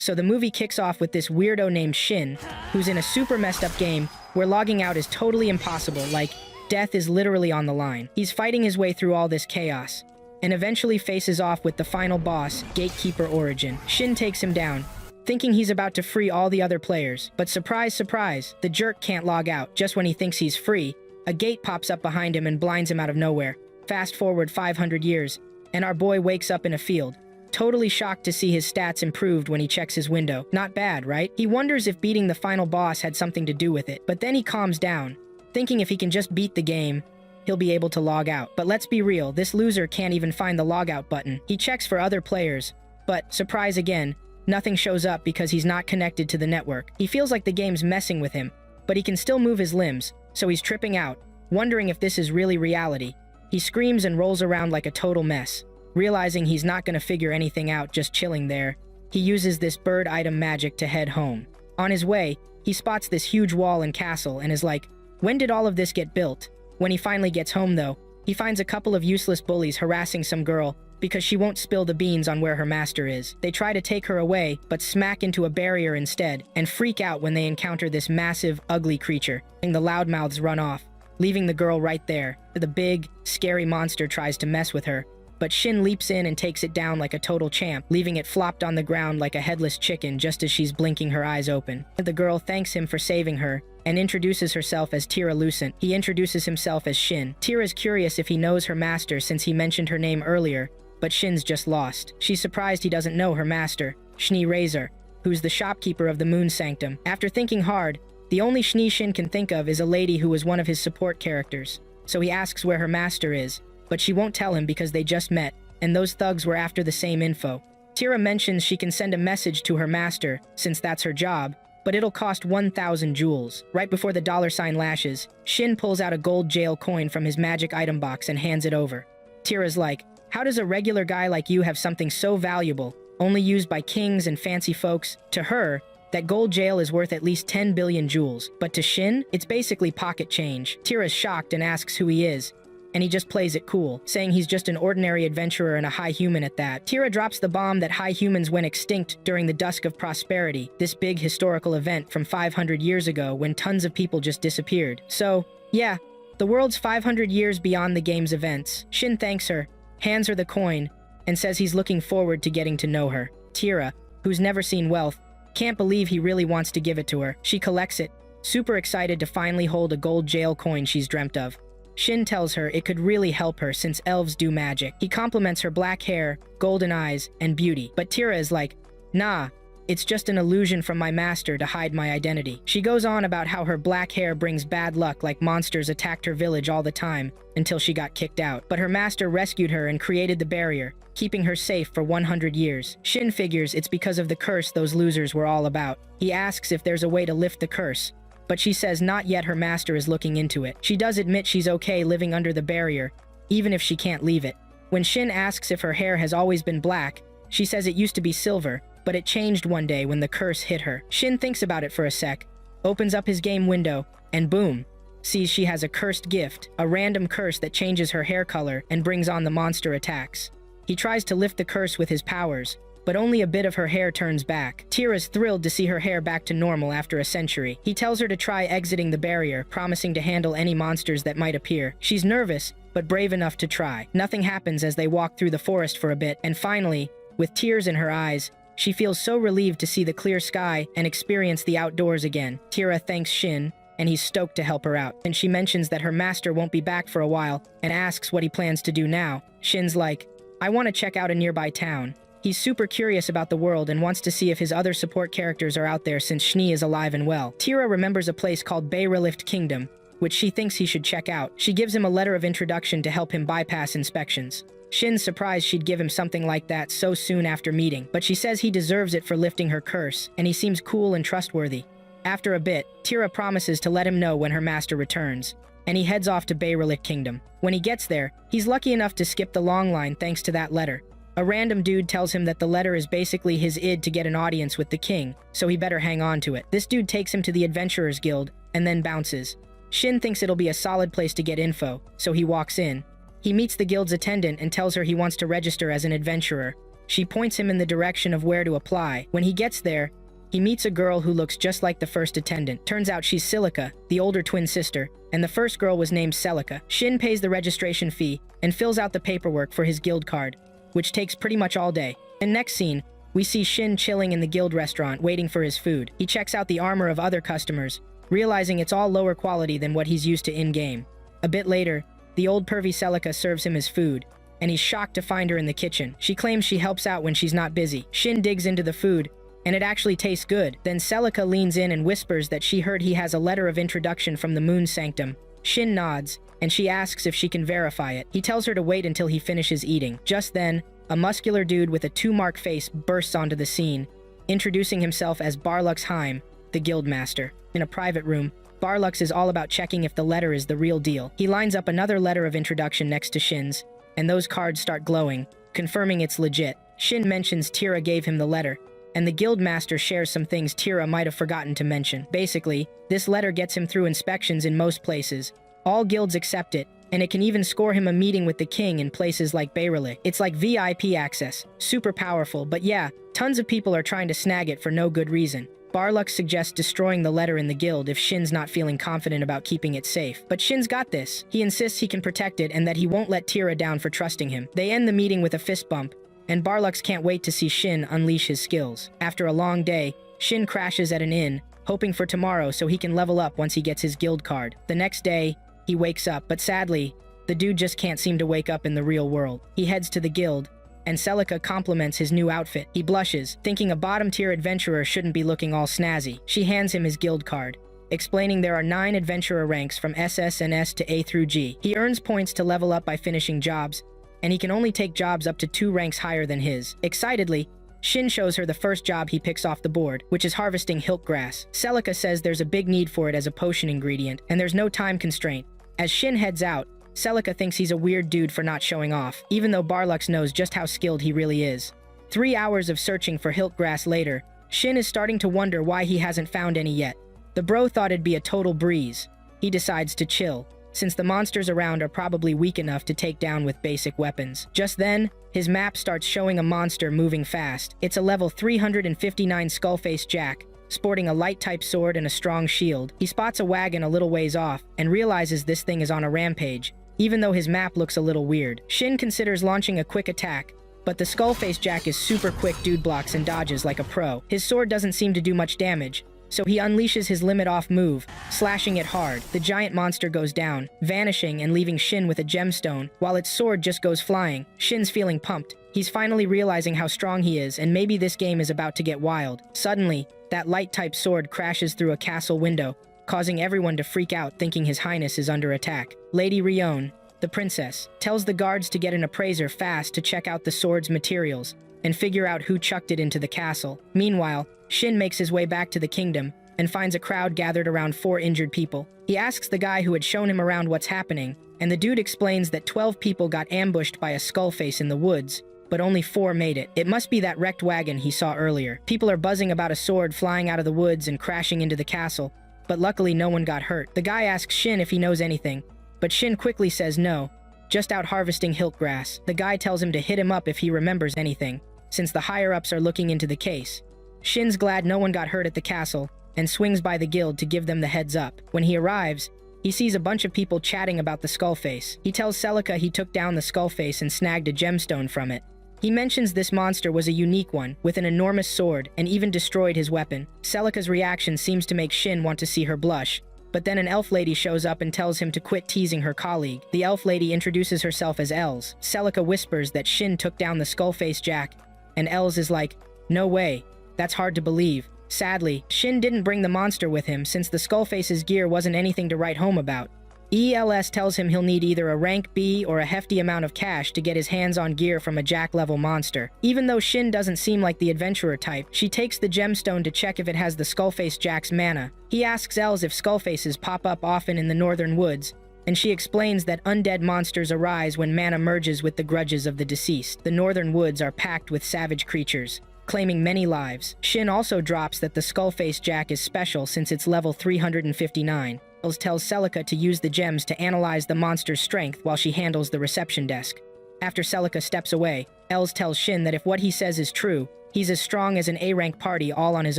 So the movie kicks off with this weirdo named Shin, who's in a super messed up game where logging out is totally impossible, like, death is literally on the line. He's fighting his way through all this chaos, and eventually faces off with the final boss, Gatekeeper Origin. Shin takes him down, thinking he's about to free all the other players. But surprise, surprise, the jerk can't log out. Just when he thinks he's free, a gate pops up behind him and blinds him out of nowhere. Fast forward 500 years, and our boy wakes up in a field, totally shocked to see his stats improved when he checks his window. Not bad, right? He wonders if beating the final boss had something to do with it, but then he calms down, thinking if he can just beat the game, he'll be able to log out. But let's be real, this loser can't even find the logout button. He checks for other players, but surprise again, nothing shows up because he's not connected to the network. He feels like the game's messing with him, but he can still move his limbs, so he's tripping out, wondering if this is really reality. He screams and rolls around like a total mess. Realizing he's not gonna figure anything out just chilling there, he uses this bird item magic to head home. On his way, he spots this huge wall and castle and is like, when did all of this get built? When he finally gets home though, he finds a couple of useless bullies harassing some girl because she won't spill the beans on where her master is. They try to take her away, but smack into a barrier instead, and freak out when they encounter this massive, ugly creature, and the loudmouths run off, leaving the girl right there. The big, scary monster tries to mess with her, but Shin leaps in and takes it down like a total champ, leaving it flopped on the ground like a headless chicken just as she's blinking her eyes open. The girl thanks him for saving her, and introduces herself as Tira Lucent. He introduces himself as Shin. Tira's curious if he knows her master since he mentioned her name earlier, but Shin's just lost. She's surprised he doesn't know her master, Schnee Razor, who's the shopkeeper of the Moon Sanctum. After thinking hard, the only Schnee Shin can think of is a lady who was one of his support characters, so he asks where her master is, but she won't tell him because they just met, and those thugs were after the same info. Tira mentions she can send a message to her master, since that's her job, but it'll cost 1,000 jewels. Right before the $ lashes, Shin pulls out a gold jail coin from his magic item box and hands it over. Tira's like, how does a regular guy like you have something so valuable, only used by kings and fancy folks? To her, that gold jail is worth at least 10 billion jewels, but to Shin, it's basically pocket change. Tira's shocked and asks who he is, and he just plays it cool, saying he's just an ordinary adventurer and a high human at that. Tira drops the bomb that high humans went extinct during the Dusk of Prosperity, this big historical event from 500 years ago when tons of people just disappeared. So, yeah, the world's 500 years beyond the game's events. Shin thanks her, hands her the coin, and says he's looking forward to getting to know her. Tira, who's never seen wealth, can't believe he really wants to give it to her. She collects it, super excited to finally hold a gold jail coin she's dreamt of. Shin tells her it could really help her since elves do magic. He compliments her black hair, golden eyes, and beauty. But Tira is like, nah, it's just an illusion from my master to hide my identity. She goes on about how her black hair brings bad luck like monsters attacked her village all the time until she got kicked out. But her master rescued her and created the barrier, keeping her safe for 100 years. Shin figures it's because of the curse those losers were all about. He asks if there's a way to lift the curse, but she says not yet, her master is looking into it. She does admit she's okay living under the barrier, even if she can't leave it. When Shin asks if her hair has always been black, she says it used to be silver, but it changed one day when the curse hit her. Shin thinks about it for a sec, opens up his game window, and boom, sees she has a cursed gift, a random curse that changes her hair color and brings on the monster attacks. He tries to lift the curse with his powers, but only a bit of her hair turns back. Tira's thrilled to see her hair back to normal after a century. He tells her to try exiting the barrier, promising to handle any monsters that might appear. She's nervous, but brave enough to try. Nothing happens as they walk through the forest for a bit, and finally, with tears in her eyes, she feels so relieved to see the clear sky and experience the outdoors again. Tira thanks Shin, and he's stoked to help her out. And she mentions that her master won't be back for a while, and asks what he plans to do now. Shin's like, I want to check out a nearby town. He's super curious about the world and wants to see if his other support characters are out there since Schnee is alive and well. Tira remembers a place called Bayrelift Kingdom, which she thinks he should check out. She gives him a letter of introduction to help him bypass inspections. Shin's surprised she'd give him something like that so soon after meeting, but she says he deserves it for lifting her curse, and he seems cool and trustworthy. After a bit, Tira promises to let him know when her master returns, and he heads off to Bayrelift Kingdom. When he gets there, he's lucky enough to skip the long line thanks to that letter. A random dude tells him that the letter is basically his id to get an audience with the king, so he better hang on to it. This dude takes him to the Adventurers Guild, and then bounces. Shin thinks it'll be a solid place to get info, so he walks in. He meets the guild's attendant and tells her he wants to register as an adventurer, She points him in the direction of where to apply. When he gets there, he meets a girl who looks just like the first attendant. Turns out she's Silica, the older twin sister, and the first girl was named Celica. Shin pays the registration fee and fills out the paperwork for his guild card, which takes pretty much all day. In next scene, we see Shin chilling in the guild restaurant waiting for his food. He checks out the armor of other customers, realizing it's all lower quality than what he's used to in-game. A bit later, the old pervy Celica serves him his food, and he's shocked to find her in the kitchen. She claims she helps out when she's not busy. Shin digs into the food, and it actually tastes good. Then Celica leans in and whispers that she heard he has a letter of introduction from the Moon Sanctum. Shin nods, and she asks if she can verify it. He tells her to wait until he finishes eating. Just then, a muscular dude with a 2-mark face bursts onto the scene, introducing himself as Barlux Heim, the guildmaster. In a private room, Barlux is all about checking if the letter is the real deal. He lines up another letter of introduction next to Shin's, and those cards start glowing, confirming it's legit. Shin mentions Tira gave him the letter, and the guildmaster shares some things Tira might have forgotten to mention. Basically, this letter gets him through inspections in most places. All guilds accept it, and it can even score him a meeting with the king in places like Bayralik. It's like VIP access, super powerful, but yeah, tons of people are trying to snag it for no good reason. Barlux suggests destroying the letter in the guild if Shin's not feeling confident about keeping it safe. But Shin's got this. He insists he can protect it and that he won't let Tira down for trusting him. They end the meeting with a fist bump, and Barlux can't wait to see Shin unleash his skills. After a long day, Shin crashes at an inn, hoping for tomorrow so he can level up once he gets his guild card. The next day, he wakes up, but sadly, the dude just can't seem to wake up in the real world. He heads to the guild, and Celica compliments his new outfit. He blushes, thinking a bottom-tier adventurer shouldn't be looking all snazzy. She hands him his guild card, explaining there are 9 adventurer ranks from SS and S to A through G. He earns points to level up by finishing jobs, and he can only take jobs up to 2 ranks higher than his. Excitedly, Shin shows her the first job he picks off the board, which is harvesting hilt grass. Celica says there's a big need for it as a potion ingredient, and there's no time constraint. As Shin heads out, Celica thinks he's a weird dude for not showing off, even though Barlux knows just how skilled he really is. 3 hours of searching for hilt grass later, Shin is starting to wonder why he hasn't found any yet. The bro thought it'd be a total breeze. He decides to chill, since the monsters around are probably weak enough to take down with basic weapons. Just then, his map starts showing a monster moving fast. It's a level 359 Skullface Jack, sporting a light-type sword and a strong shield. He spots a wagon a little ways off, and realizes this thing is on a rampage, even though his map looks a little weird. Shin considers launching a quick attack, but the Skullface Jack is super quick, dude blocks and dodges like a pro. His sword doesn't seem to do much damage, so he unleashes his limit-off move, slashing it hard. The giant monster goes down, vanishing and leaving Shin with a gemstone, while its sword just goes flying. Shin's feeling pumped. He's finally realizing how strong he is, and maybe this game is about to get wild. Suddenly, that light-type sword crashes through a castle window, causing everyone to freak out, thinking His Highness is under attack. Lady Ryo, the princess, tells the guards to get an appraiser fast to check out the sword's materials and figure out who chucked it into the castle. Meanwhile, Shin makes his way back to the kingdom and finds a crowd gathered around 4 injured people. He asks the guy who had shown him around what's happening, and the dude explains that 12 people got ambushed by a skullface in the woods, but only 4 made it. It must be that wrecked wagon he saw earlier. People are buzzing about a sword flying out of the woods and crashing into the castle, but luckily no one got hurt. The guy asks Shin if he knows anything, but Shin quickly says no, just out harvesting hilt grass. The guy tells him to hit him up if he remembers anything, since the higher-ups are looking into the case. Shin's glad no one got hurt at the castle, and swings by the guild to give them the heads up. When he arrives, he sees a bunch of people chatting about the skullface. He tells Celica he took down the skullface and snagged a gemstone from it. He mentions this monster was a unique one, with an enormous sword, and even destroyed his weapon. Celica's reaction seems to make Shin want to see her blush, but then an elf lady shows up and tells him to quit teasing her colleague. The elf lady introduces herself as Els. Celica whispers that Shin took down the skullface Jack, and Els is like, "No way, that's hard to believe." Sadly, Shin didn't bring the monster with him since the skullface's gear wasn't anything to write home about. ELS tells him he'll need either a rank B or a hefty amount of cash to get his hands on gear from a Jack-level monster. Even though Shin doesn't seem like the adventurer type, she takes the gemstone to check if it has the Skullface Jack's mana. He asks Els if skullfaces pop up often in the northern woods, and she explains that undead monsters arise when mana merges with the grudges of the deceased. The northern woods are packed with savage creatures, claiming many lives. Shin also drops that the Skullface Jack is special since it's level 359. Els tells Celica to use the gems to analyze the monster's strength while she handles the reception desk. After Celica steps away, Els tells Shin that if what he says is true, he's as strong as an A-rank party all on his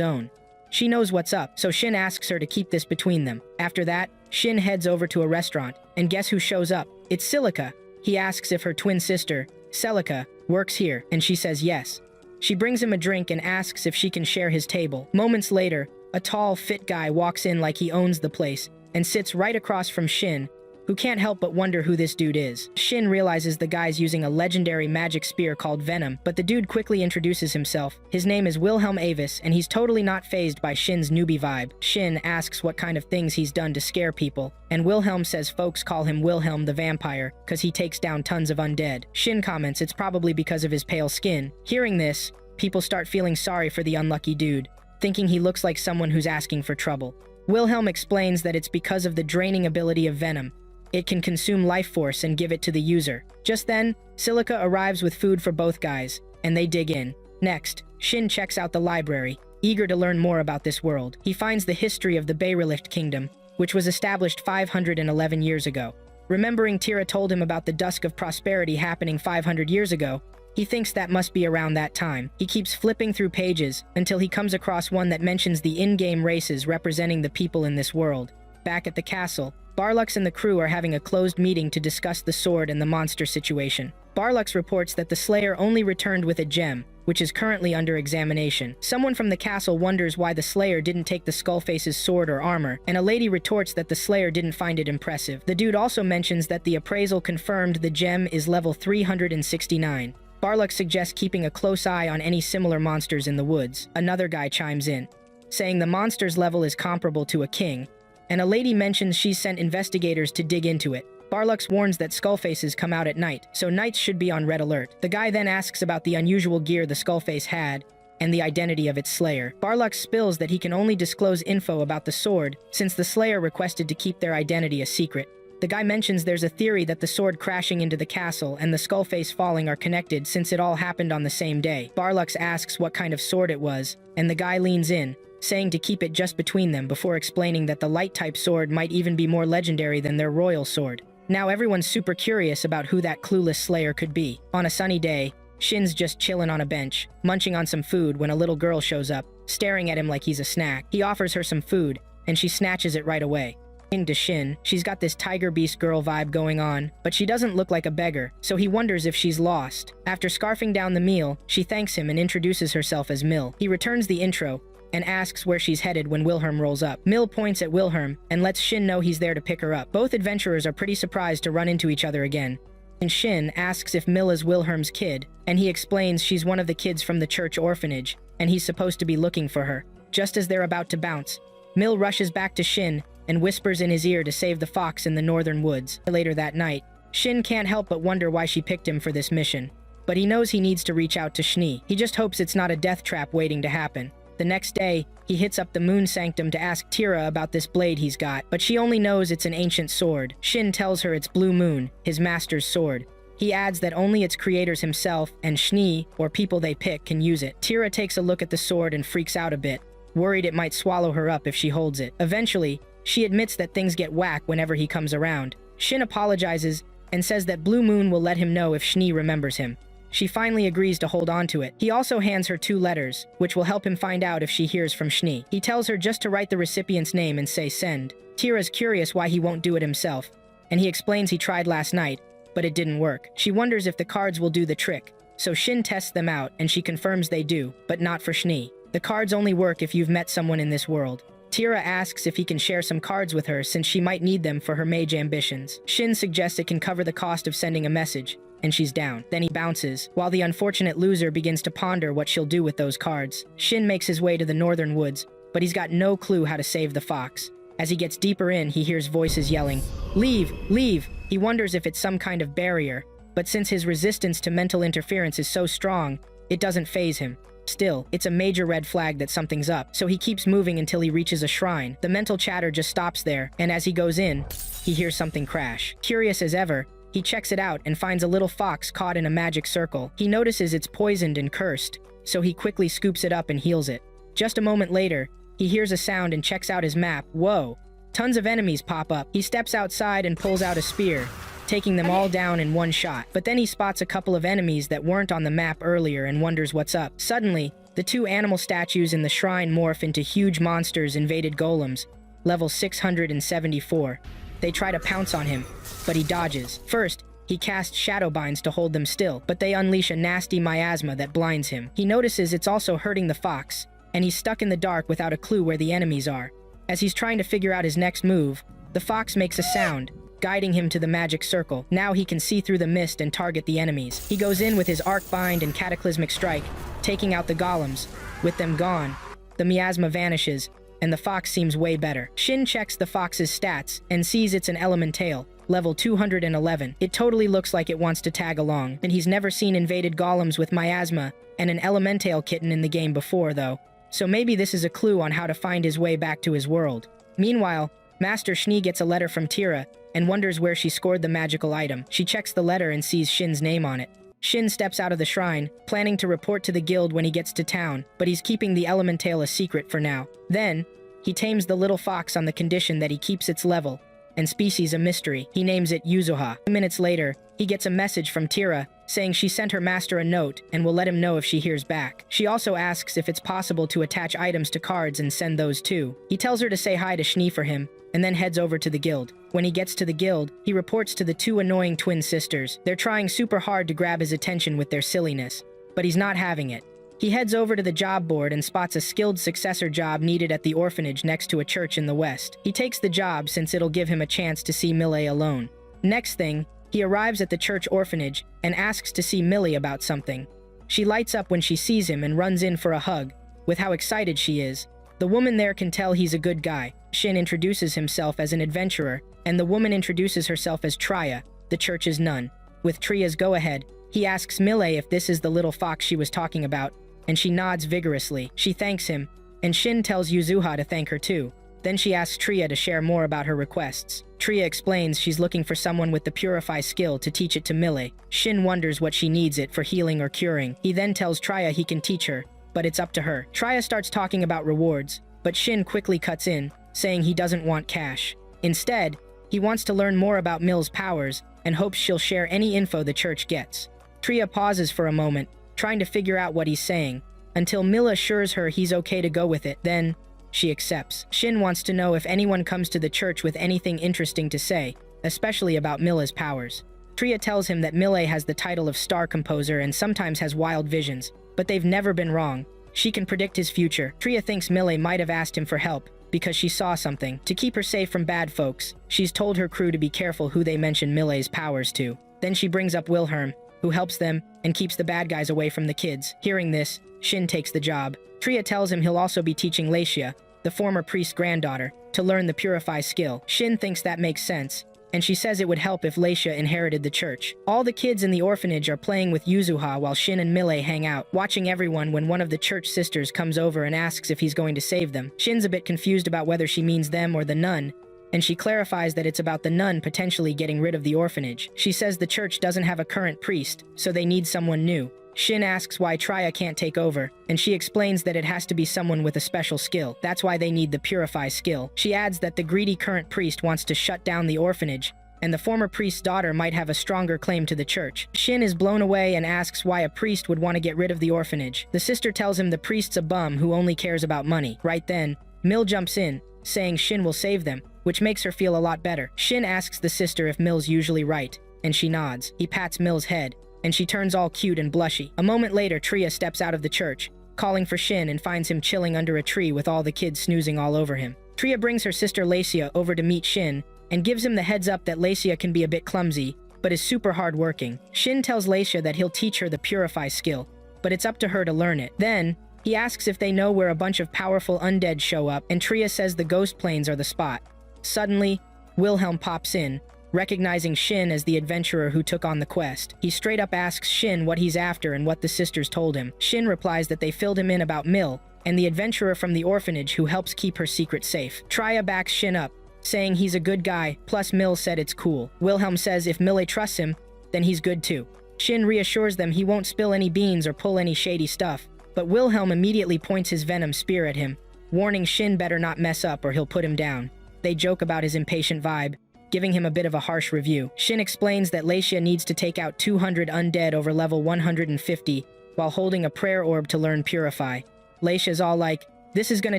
own. She knows what's up, so Shin asks her to keep this between them. After that, Shin heads over to a restaurant, and guess who shows up? It's Celica. He asks if her twin sister, Celica, works here, and she says yes. She brings him a drink and asks if she can share his table. Moments later, a tall, fit guy walks in like he owns the place, and sits right across from Shin, who can't help but wonder who this dude is. Shin realizes the guy's using a legendary magic spear called Venom, but the dude quickly introduces himself. His name is Wilhelm Avis, and he's totally not fazed by Shin's newbie vibe. Shin asks what kind of things he's done to scare people, and Wilhelm says folks call him Wilhelm the Vampire, cause he takes down tons of undead. Shin comments it's probably because of his pale skin. Hearing this, people start feeling sorry for the unlucky dude, thinking he looks like someone who's asking for trouble. Wilhelm explains that it's because of the draining ability of Venom. It can consume life force and give it to the user. Just then, Celica arrives with food for both guys, and they dig in. Next, Shin checks out the library, eager to learn more about this world. He finds the history of the Bayrelicht Kingdom, which was established 511 years ago. Remembering Tira told him about the Dusk of Prosperity happening 500 years ago, he thinks that must be around that time. He keeps flipping through pages until he comes across one that mentions the in-game races representing the people in this world. Back at the castle, Barlux and the crew are having a closed meeting to discuss the sword and the monster situation. Barlux reports that the Slayer only returned with a gem, which is currently under examination. Someone from the castle wonders why the Slayer didn't take the Skullface's sword or armor, and a lady retorts that the Slayer didn't find it impressive. The dude also mentions that the appraisal confirmed the gem is level 369. Barlux suggests keeping a close eye on any similar monsters in the woods. Another guy chimes in, saying the monster's level is comparable to a king, and a lady mentions she's sent investigators to dig into it. Barlux warns that Skullfaces come out at night, so knights should be on red alert. The guy then asks about the unusual gear the Skullface had, and the identity of its slayer. Barlux spills that he can only disclose info about the sword, since the slayer requested to keep their identity a secret. The guy mentions there's a theory that the sword crashing into the castle and the Skullface falling are connected since it all happened on the same day. Barlux asks what kind of sword it was, and the guy leans in, saying to keep it just between them before explaining that the light-type sword might even be more legendary than their royal sword. Now everyone's super curious about who that clueless slayer could be. On a sunny day, Shin's just chilling on a bench, munching on some food when a little girl shows up, staring at him like he's a snack. He offers her some food, and she snatches it right away. To Shin, she's got this tiger beast girl vibe going on, but she doesn't look like a beggar, so he wonders if she's lost. After scarfing down the meal, she thanks him and introduces herself as Mill. He returns the intro, and asks where she's headed when Wilhelm rolls up. Mill points at Wilhelm and lets Shin know he's there to pick her up. Both adventurers are pretty surprised to run into each other again. And Shin asks if Mill is Wilhelm's kid, and he explains she's one of the kids from the church orphanage, and he's supposed to be looking for her. Just as they're about to bounce, Mill rushes back to Shin and whispers in his ear to save the fox in the northern woods. Later that night, Shin can't help but wonder why she picked him for this mission. But he knows he needs to reach out to Schnee. He just hopes it's not a death trap waiting to happen. The next day, he hits up the Moon Sanctum to ask Tira about this blade he's got, but she only knows it's an ancient sword. Shin tells her it's Blue Moon, his master's sword. He adds that only its creators himself and Schnee, or people they pick, can use it. Tira takes a look at the sword and freaks out a bit, worried it might swallow her up if she holds it. Eventually, she admits that things get whack whenever he comes around. Shin apologizes and says that Blue Moon will let him know if Schnee remembers him. She finally agrees to hold on to it. He also hands her 2 letters, which will help him find out if she hears from Schnee. He tells her just to write the recipient's name and say send. Tira's curious why he won't do it himself, and he explains he tried last night, but it didn't work. She wonders if the cards will do the trick, so Shin tests them out and she confirms they do, but not for Schnee. The cards only work if you've met someone in this world. Tira asks if he can share some cards with her since she might need them for her mage ambitions. Shin suggests it can cover the cost of sending a message, and she's down. Then he bounces, while the unfortunate loser begins to ponder what she'll do with those cards. Shin makes his way to the northern woods, but he's got no clue how to save the fox. As he gets deeper in, he hears voices yelling, "Leave! Leave!" He wonders if it's some kind of barrier, but since his resistance to mental interference is so strong, it doesn't faze him. Still, it's a major red flag that something's up, so he keeps moving until he reaches a shrine. The mental chatter just stops there, and as he goes in, he hears something crash. Curious as ever, he checks it out and finds a little fox caught in a magic circle. He notices it's poisoned and cursed, so he quickly scoops it up and heals it. Just a moment later, he hears a sound and checks out his map. Whoa! Tons of enemies pop up. He steps outside and pulls out a spear, taking them all down in one shot. But then he spots a couple of enemies that weren't on the map earlier and wonders what's up. Suddenly, the two animal statues in the shrine morph into huge monsters invaded golems, level 674. They try to pounce on him, but he dodges. First, he casts shadow binds to hold them still, but they unleash a nasty miasma that blinds him. He notices it's also hurting the fox, and he's stuck in the dark without a clue where the enemies are. As he's trying to figure out his next move, the fox makes a sound, guiding him to the magic circle. Now he can see through the mist and target the enemies. He goes in with his arc bind and cataclysmic strike, taking out the golems. With them gone, the miasma vanishes, and the fox seems way better. Shin checks the fox's stats and sees it's an elemental, level 211. It totally looks like it wants to tag along, and he's never seen invaded golems with miasma and an elemental kitten in the game before, though. So maybe this is a clue on how to find his way back to his world. Meanwhile, Master Schnee gets a letter from Tira and wonders where she scored the magical item. She checks the letter and sees Shin's name on it. Shin steps out of the shrine, planning to report to the guild when he gets to town, but he's keeping the elemental a secret for now. Then, he tames the little fox on the condition that he keeps its level and species a mystery. He names it Yuzuha. Minutes later, he gets a message from Tira saying she sent her master a note and will let him know if she hears back. She also asks if it's possible to attach items to cards and send those too. He tells her to say hi to Schnee for him, and then heads over to the guild. When he gets to the guild, he reports to the two annoying twin sisters. They're trying super hard to grab his attention with their silliness, but he's not having it. He heads over to the job board and spots a skilled successor job needed at the orphanage next to a church in the west. He takes the job since it'll give him a chance to see Millie alone. Next thing, he arrives at the church orphanage and asks to see Millie about something. She lights up when she sees him and runs in for a hug. With how excited she is, the woman there can tell he's a good guy. Shin introduces himself as an adventurer, and the woman introduces herself as Trya, the church's nun. With Tria's go-ahead, he asks Millie if this is the little fox she was talking about, and she nods vigorously. She thanks him, and Shin tells Yuzuha to thank her too. Then she asks Tria to share more about her requests. Tria explains she's looking for someone with the Purify skill to teach it to Millie. Shin wonders what she needs it for, healing or curing. He then tells Tria he can teach her, but it's up to her. Tria starts talking about rewards, but Shin quickly cuts in, saying he doesn't want cash. Instead, he wants to learn more about Mill's powers and hopes she'll share any info the church gets. Tria pauses for a moment, trying to figure out what he's saying, until Mill assures her he's okay to go with it. Then, she accepts. Shin wants to know if anyone comes to the church with anything interesting to say, especially about Milla's powers. Tria tells him that Mille has the title of star composer and sometimes has wild visions, but they've never been wrong. She can predict his future. Tria thinks Mille might have asked him for help because she saw something. To keep her safe from bad folks, she's told her crew to be careful who they mention Mille's powers to. Then she brings up Wilhelm, who helps them and keeps the bad guys away from the kids. Hearing this, Shin takes the job. Tria tells him he'll also be teaching Lacia, the former priest's granddaughter, to learn the Purify skill. Shin thinks that makes sense, and she says it would help if Lacia inherited the church. All the kids in the orphanage are playing with Yuzuha while Shin and Mille hang out, watching everyone when one of the church sisters comes over and asks if he's going to save them. Shin's a bit confused about whether she means them or the nun, and she clarifies that it's about the nun potentially getting rid of the orphanage. She says the church doesn't have a current priest, so they need someone new. Shin asks why Tria can't take over, and she explains that it has to be someone with a special skill. That's why they need the Purify skill. She adds that the greedy current priest wants to shut down the orphanage, and the former priest's daughter might have a stronger claim to the church. Shin is blown away and asks why a priest would want to get rid of the orphanage. The sister tells him the priest's a bum who only cares about money. Right then, Mill jumps in, saying Shin will save them, which makes her feel a lot better. Shin asks the sister if Mill's usually right, and she nods. He pats Mill's head, and she turns all cute and blushy. A moment later, Tria steps out of the church, calling for Shin, and finds him chilling under a tree with all the kids snoozing all over him. Tria brings her sister Lacia over to meet Shin, and gives him the heads up that Lacia can be a bit clumsy, but is super hardworking. Shin tells Lacia that he'll teach her the Purify skill, but it's up to her to learn it. Then, he asks if they know where a bunch of powerful undead show up, and Tria says the ghost plains are the spot. Suddenly, Wilhelm pops in, recognizing Shin as the adventurer who took on the quest. He straight up asks Shin what he's after and what the sisters told him. Shin replies that they filled him in about Mill, and the adventurer from the orphanage who helps keep her secret safe. Tria backs Shin up, saying he's a good guy, plus Mill said it's cool. Wilhelm says if Mille trusts him, then he's good too. Shin reassures them he won't spill any beans or pull any shady stuff, but Wilhelm immediately points his venom spear at him, warning Shin better not mess up or he'll put him down. They joke about his impatient vibe, giving him a bit of a harsh review. Shin explains that Leisha needs to take out 200 undead over level 150 while holding a prayer orb to learn Purify. Leisha's all like, this is gonna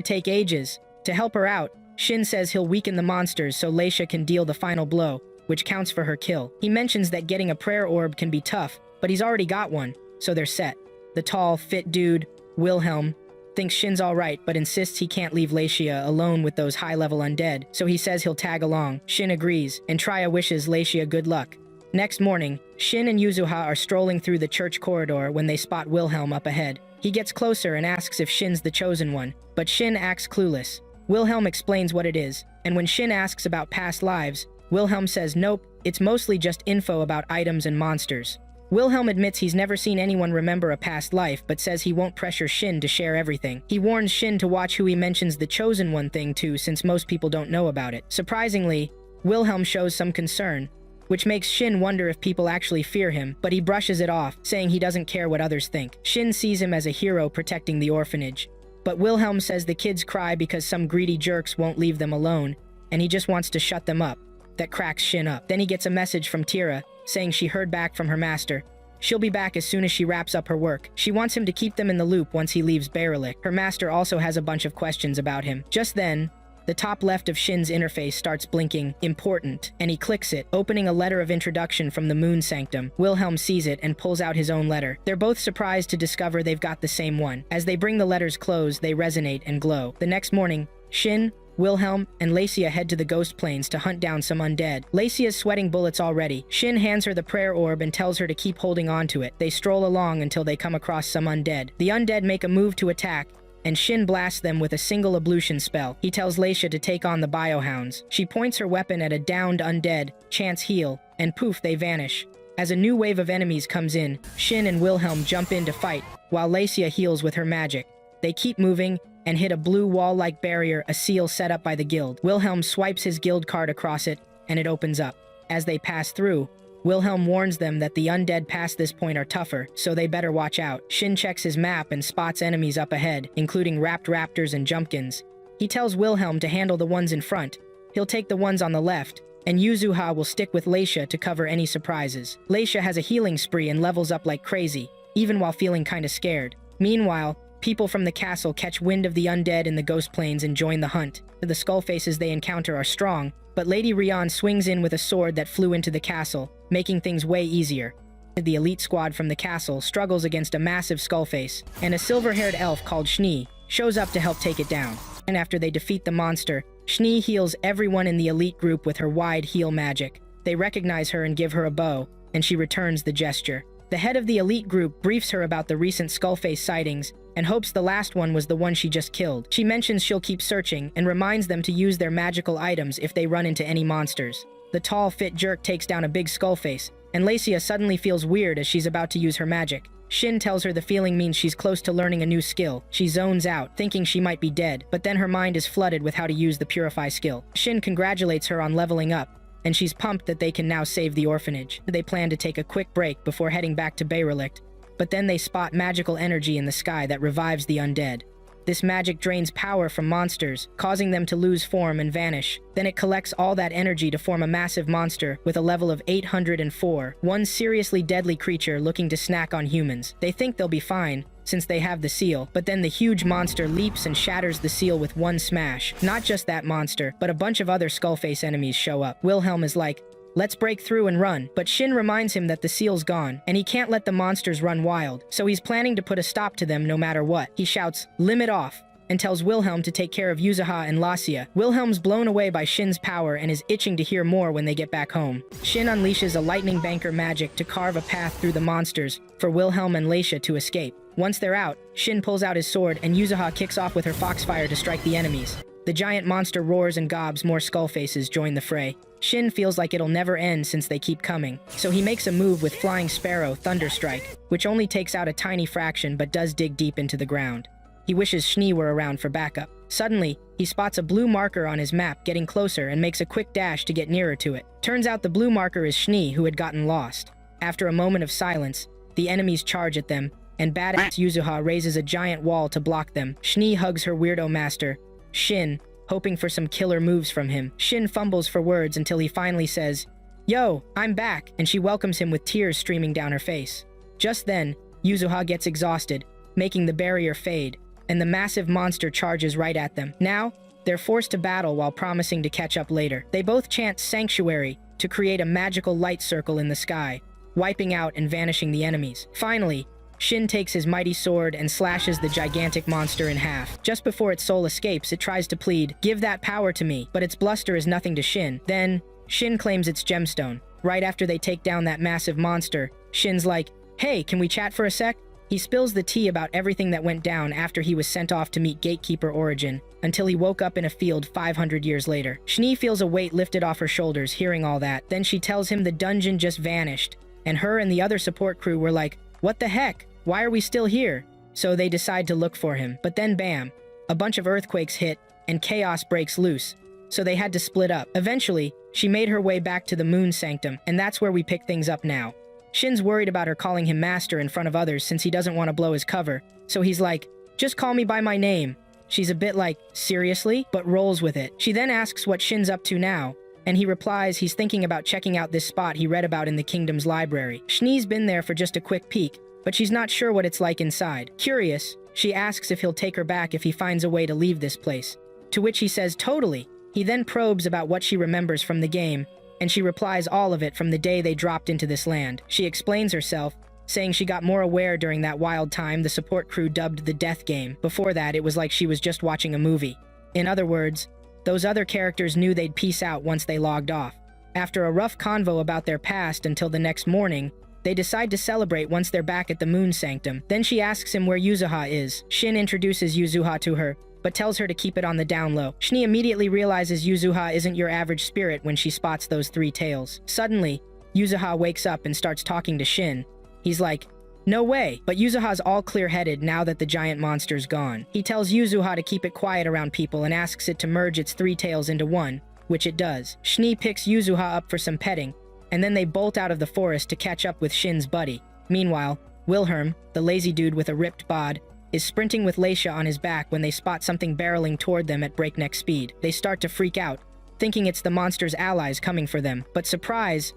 take ages. To help her out, Shin says he'll weaken the monsters so Leisha can deal the final blow, which counts for her kill. He mentions that getting a prayer orb can be tough, but he's already got one, so they're set. The tall, fit dude, Wilhelm, thinks Shin's alright, but insists he can't leave Leisha alone with those high-level undead, so he says he'll tag along. Shin agrees, and Trya wishes Leisha good luck. Next morning, Shin and Yuzuha are strolling through the church corridor when they spot Wilhelm up ahead. He gets closer and asks if Shin's the chosen one, but Shin acts clueless. Wilhelm explains what it is, and when Shin asks about past lives, Wilhelm says nope, it's mostly just info about items and monsters. Wilhelm admits he's never seen anyone remember a past life, but says he won't pressure Shin to share everything. He warns Shin to watch who he mentions the chosen one thing to, since most people don't know about it. Surprisingly, Wilhelm shows some concern, which makes Shin wonder if people actually fear him, but he brushes it off, saying he doesn't care what others think. Shin sees him as a hero protecting the orphanage, but Wilhelm says the kids cry because some greedy jerks won't leave them alone, and he just wants to shut them up. That cracks Shin up. Then he gets a message from Tira, saying she heard back from her master. She'll be back as soon as she wraps up her work. She wants him to keep them in the loop once he leaves Berelic. Her master also has a bunch of questions about him. Just then, the top left of Shin's interface starts blinking, important, and he clicks it, opening a letter of introduction from the Moon Sanctum. Wilhelm sees it and pulls out his own letter. They're both surprised to discover they've got the same one. As they bring the letters close, they resonate and glow. The next morning, Shin, Wilhelm, and Leisha head to the Ghost Plains to hunt down some undead. Leisha's sweating bullets already. Shin hands her the prayer orb and tells her to keep holding on to it. They stroll along until they come across some undead. The undead make a move to attack, and Shin blasts them with a single ablution spell. He tells Leisha to take on the biohounds. She points her weapon at a downed undead, chants heal, and poof, they vanish. As a new wave of enemies comes in, Shin and Wilhelm jump in to fight, while Leisha heals with her magic. They keep moving, and hit a blue wall-like barrier, a seal set up by the guild. Wilhelm swipes his guild card across it, and it opens up. As they pass through, Wilhelm warns them that the undead past this point are tougher, so they better watch out. Shin checks his map and spots enemies up ahead, including wrapped raptors and jumpkins. He tells Wilhelm to handle the ones in front. He'll take the ones on the left, and Yuzuha will stick with Leisha to cover any surprises. Leisha has a healing spree and levels up like crazy, even while feeling kinda scared. Meanwhile, people from the castle catch wind of the undead in the Ghost Plains and join the hunt. The skullfaces they encounter are strong, but Lady Ryan swings in with a sword that flew into the castle, making things way easier. The elite squad from the castle struggles against a massive skullface, and a silver-haired elf called Schnee shows up to help take it down. And after they defeat the monster, Schnee heals everyone in the elite group with her wide heal magic. They recognize her and give her a bow, and she returns the gesture. The head of the elite group briefs her about the recent skullface sightings, and hopes the last one was the one she just killed. She mentions she'll keep searching, and reminds them to use their magical items if they run into any monsters. The tall, fit jerk takes down a big skullface, and Leisha suddenly feels weird as she's about to use her magic. Shin tells her the feeling means she's close to learning a new skill. She zones out, thinking she might be dead, but then her mind is flooded with how to use the Purify skill. Shin congratulates her on leveling up, and she's pumped that they can now save the orphanage. They plan to take a quick break before heading back to Berelict, but then they spot magical energy in the sky that revives the undead. This magic drains power from monsters, causing them to lose form and vanish. Then it collects all that energy to form a massive monster with a level of 804, one seriously deadly creature looking to snack on humans. They think they'll be fine, since they have the seal, but then the huge monster leaps and shatters the seal with one smash. Not just that monster, but a bunch of other skullface enemies show up. Wilhelm is like, let's break through and run, but Shin reminds him that the seal's gone, and he can't let the monsters run wild, so he's planning to put a stop to them no matter what. He shouts, limit off, and tells Wilhelm to take care of Yuzuha and Lassia. Wilhelm's blown away by Shin's power and is itching to hear more when they get back home. Shin unleashes a lightning banker magic to carve a path through the monsters for Wilhelm and Leisha to escape. Once they're out, Shin pulls out his sword and Yuzuha kicks off with her foxfire to strike the enemies. The giant monster roars and gobs more skullfaces join the fray. Shin feels like it'll never end since they keep coming, so he makes a move with Flying Sparrow Thunderstrike, which only takes out a tiny fraction but does dig deep into the ground. He wishes Schnee were around for backup. Suddenly, he spots a blue marker on his map getting closer and makes a quick dash to get nearer to it. Turns out the blue marker is Schnee, who had gotten lost. After a moment of silence, the enemies charge at them, and badass Yuzuha raises a giant wall to block them. Schnee hugs her weirdo master, Shin, hoping for some killer moves from him. Shin fumbles for words until he finally says, "Yo, I'm back," and she welcomes him with tears streaming down her face. Just then, Yuzuha gets exhausted, making the barrier fade, and the massive monster charges right at them. Now, they're forced to battle while promising to catch up later. They both chant Sanctuary to create a magical light circle in the sky, wiping out and vanishing the enemies. Finally, Shin takes his mighty sword and slashes the gigantic monster in half. Just before its soul escapes, it tries to plead, "Give that power to me," but its bluster is nothing to Shin. Then, Shin claims its gemstone. Right after they take down that massive monster, Shin's like, "Hey, can we chat for a sec?" He spills the tea about everything that went down after he was sent off to meet Gatekeeper Origin, until he woke up in a field 500 years later. Schnee feels a weight lifted off her shoulders hearing all that. Then she tells him the dungeon just vanished, and her and the other support crew were like, "What the heck? Why are we still here?" So they decide to look for him. But then bam, a bunch of earthquakes hit, and chaos breaks loose. So they had to split up. Eventually, she made her way back to the Moon Sanctum, and that's where we pick things up now. Shin's worried about her calling him master in front of others since he doesn't want to blow his cover, so he's like, "Just call me by my name." She's a bit like, "Seriously?" but rolls with it. She then asks what Shin's up to now, and he replies he's thinking about checking out this spot he read about in the kingdom's library. Shnee's been there for just a quick peek, but she's not sure what it's like inside. Curious, she asks if he'll take her back if he finds a way to leave this place, to which he says totally. He then probes about what she remembers from the game, and she replies all of it from the day they dropped into this land. She explains herself, saying she got more aware during that wild time the support crew dubbed the Death Game. Before that, it was like she was just watching a movie. In other words, those other characters knew they'd peace out once they logged off. After a rough convo about their past until the next morning, they decide to celebrate once they're back at the Moon Sanctum. Then she asks him where Yuzuha is. Shin introduces Yuzuha to her, but tells her to keep it on the down low. Schnee immediately realizes Yuzuha isn't your average spirit when she spots those three tails. Suddenly, Yuzuha wakes up and starts talking to Shin. He's like, "No way," but Yuzuha's all clear-headed now that the giant monster's gone. He tells Yuzuha to keep it quiet around people and asks it to merge its three tails into one, which it does. Schnee picks Yuzuha up for some petting, and then they bolt out of the forest to catch up with Shin's buddy. Meanwhile, Wilhelm, the lazy dude with a ripped bod, is sprinting with Leisha on his back when they spot something barreling toward them at breakneck speed. They start to freak out, thinking it's the monster's allies coming for them. But surprise,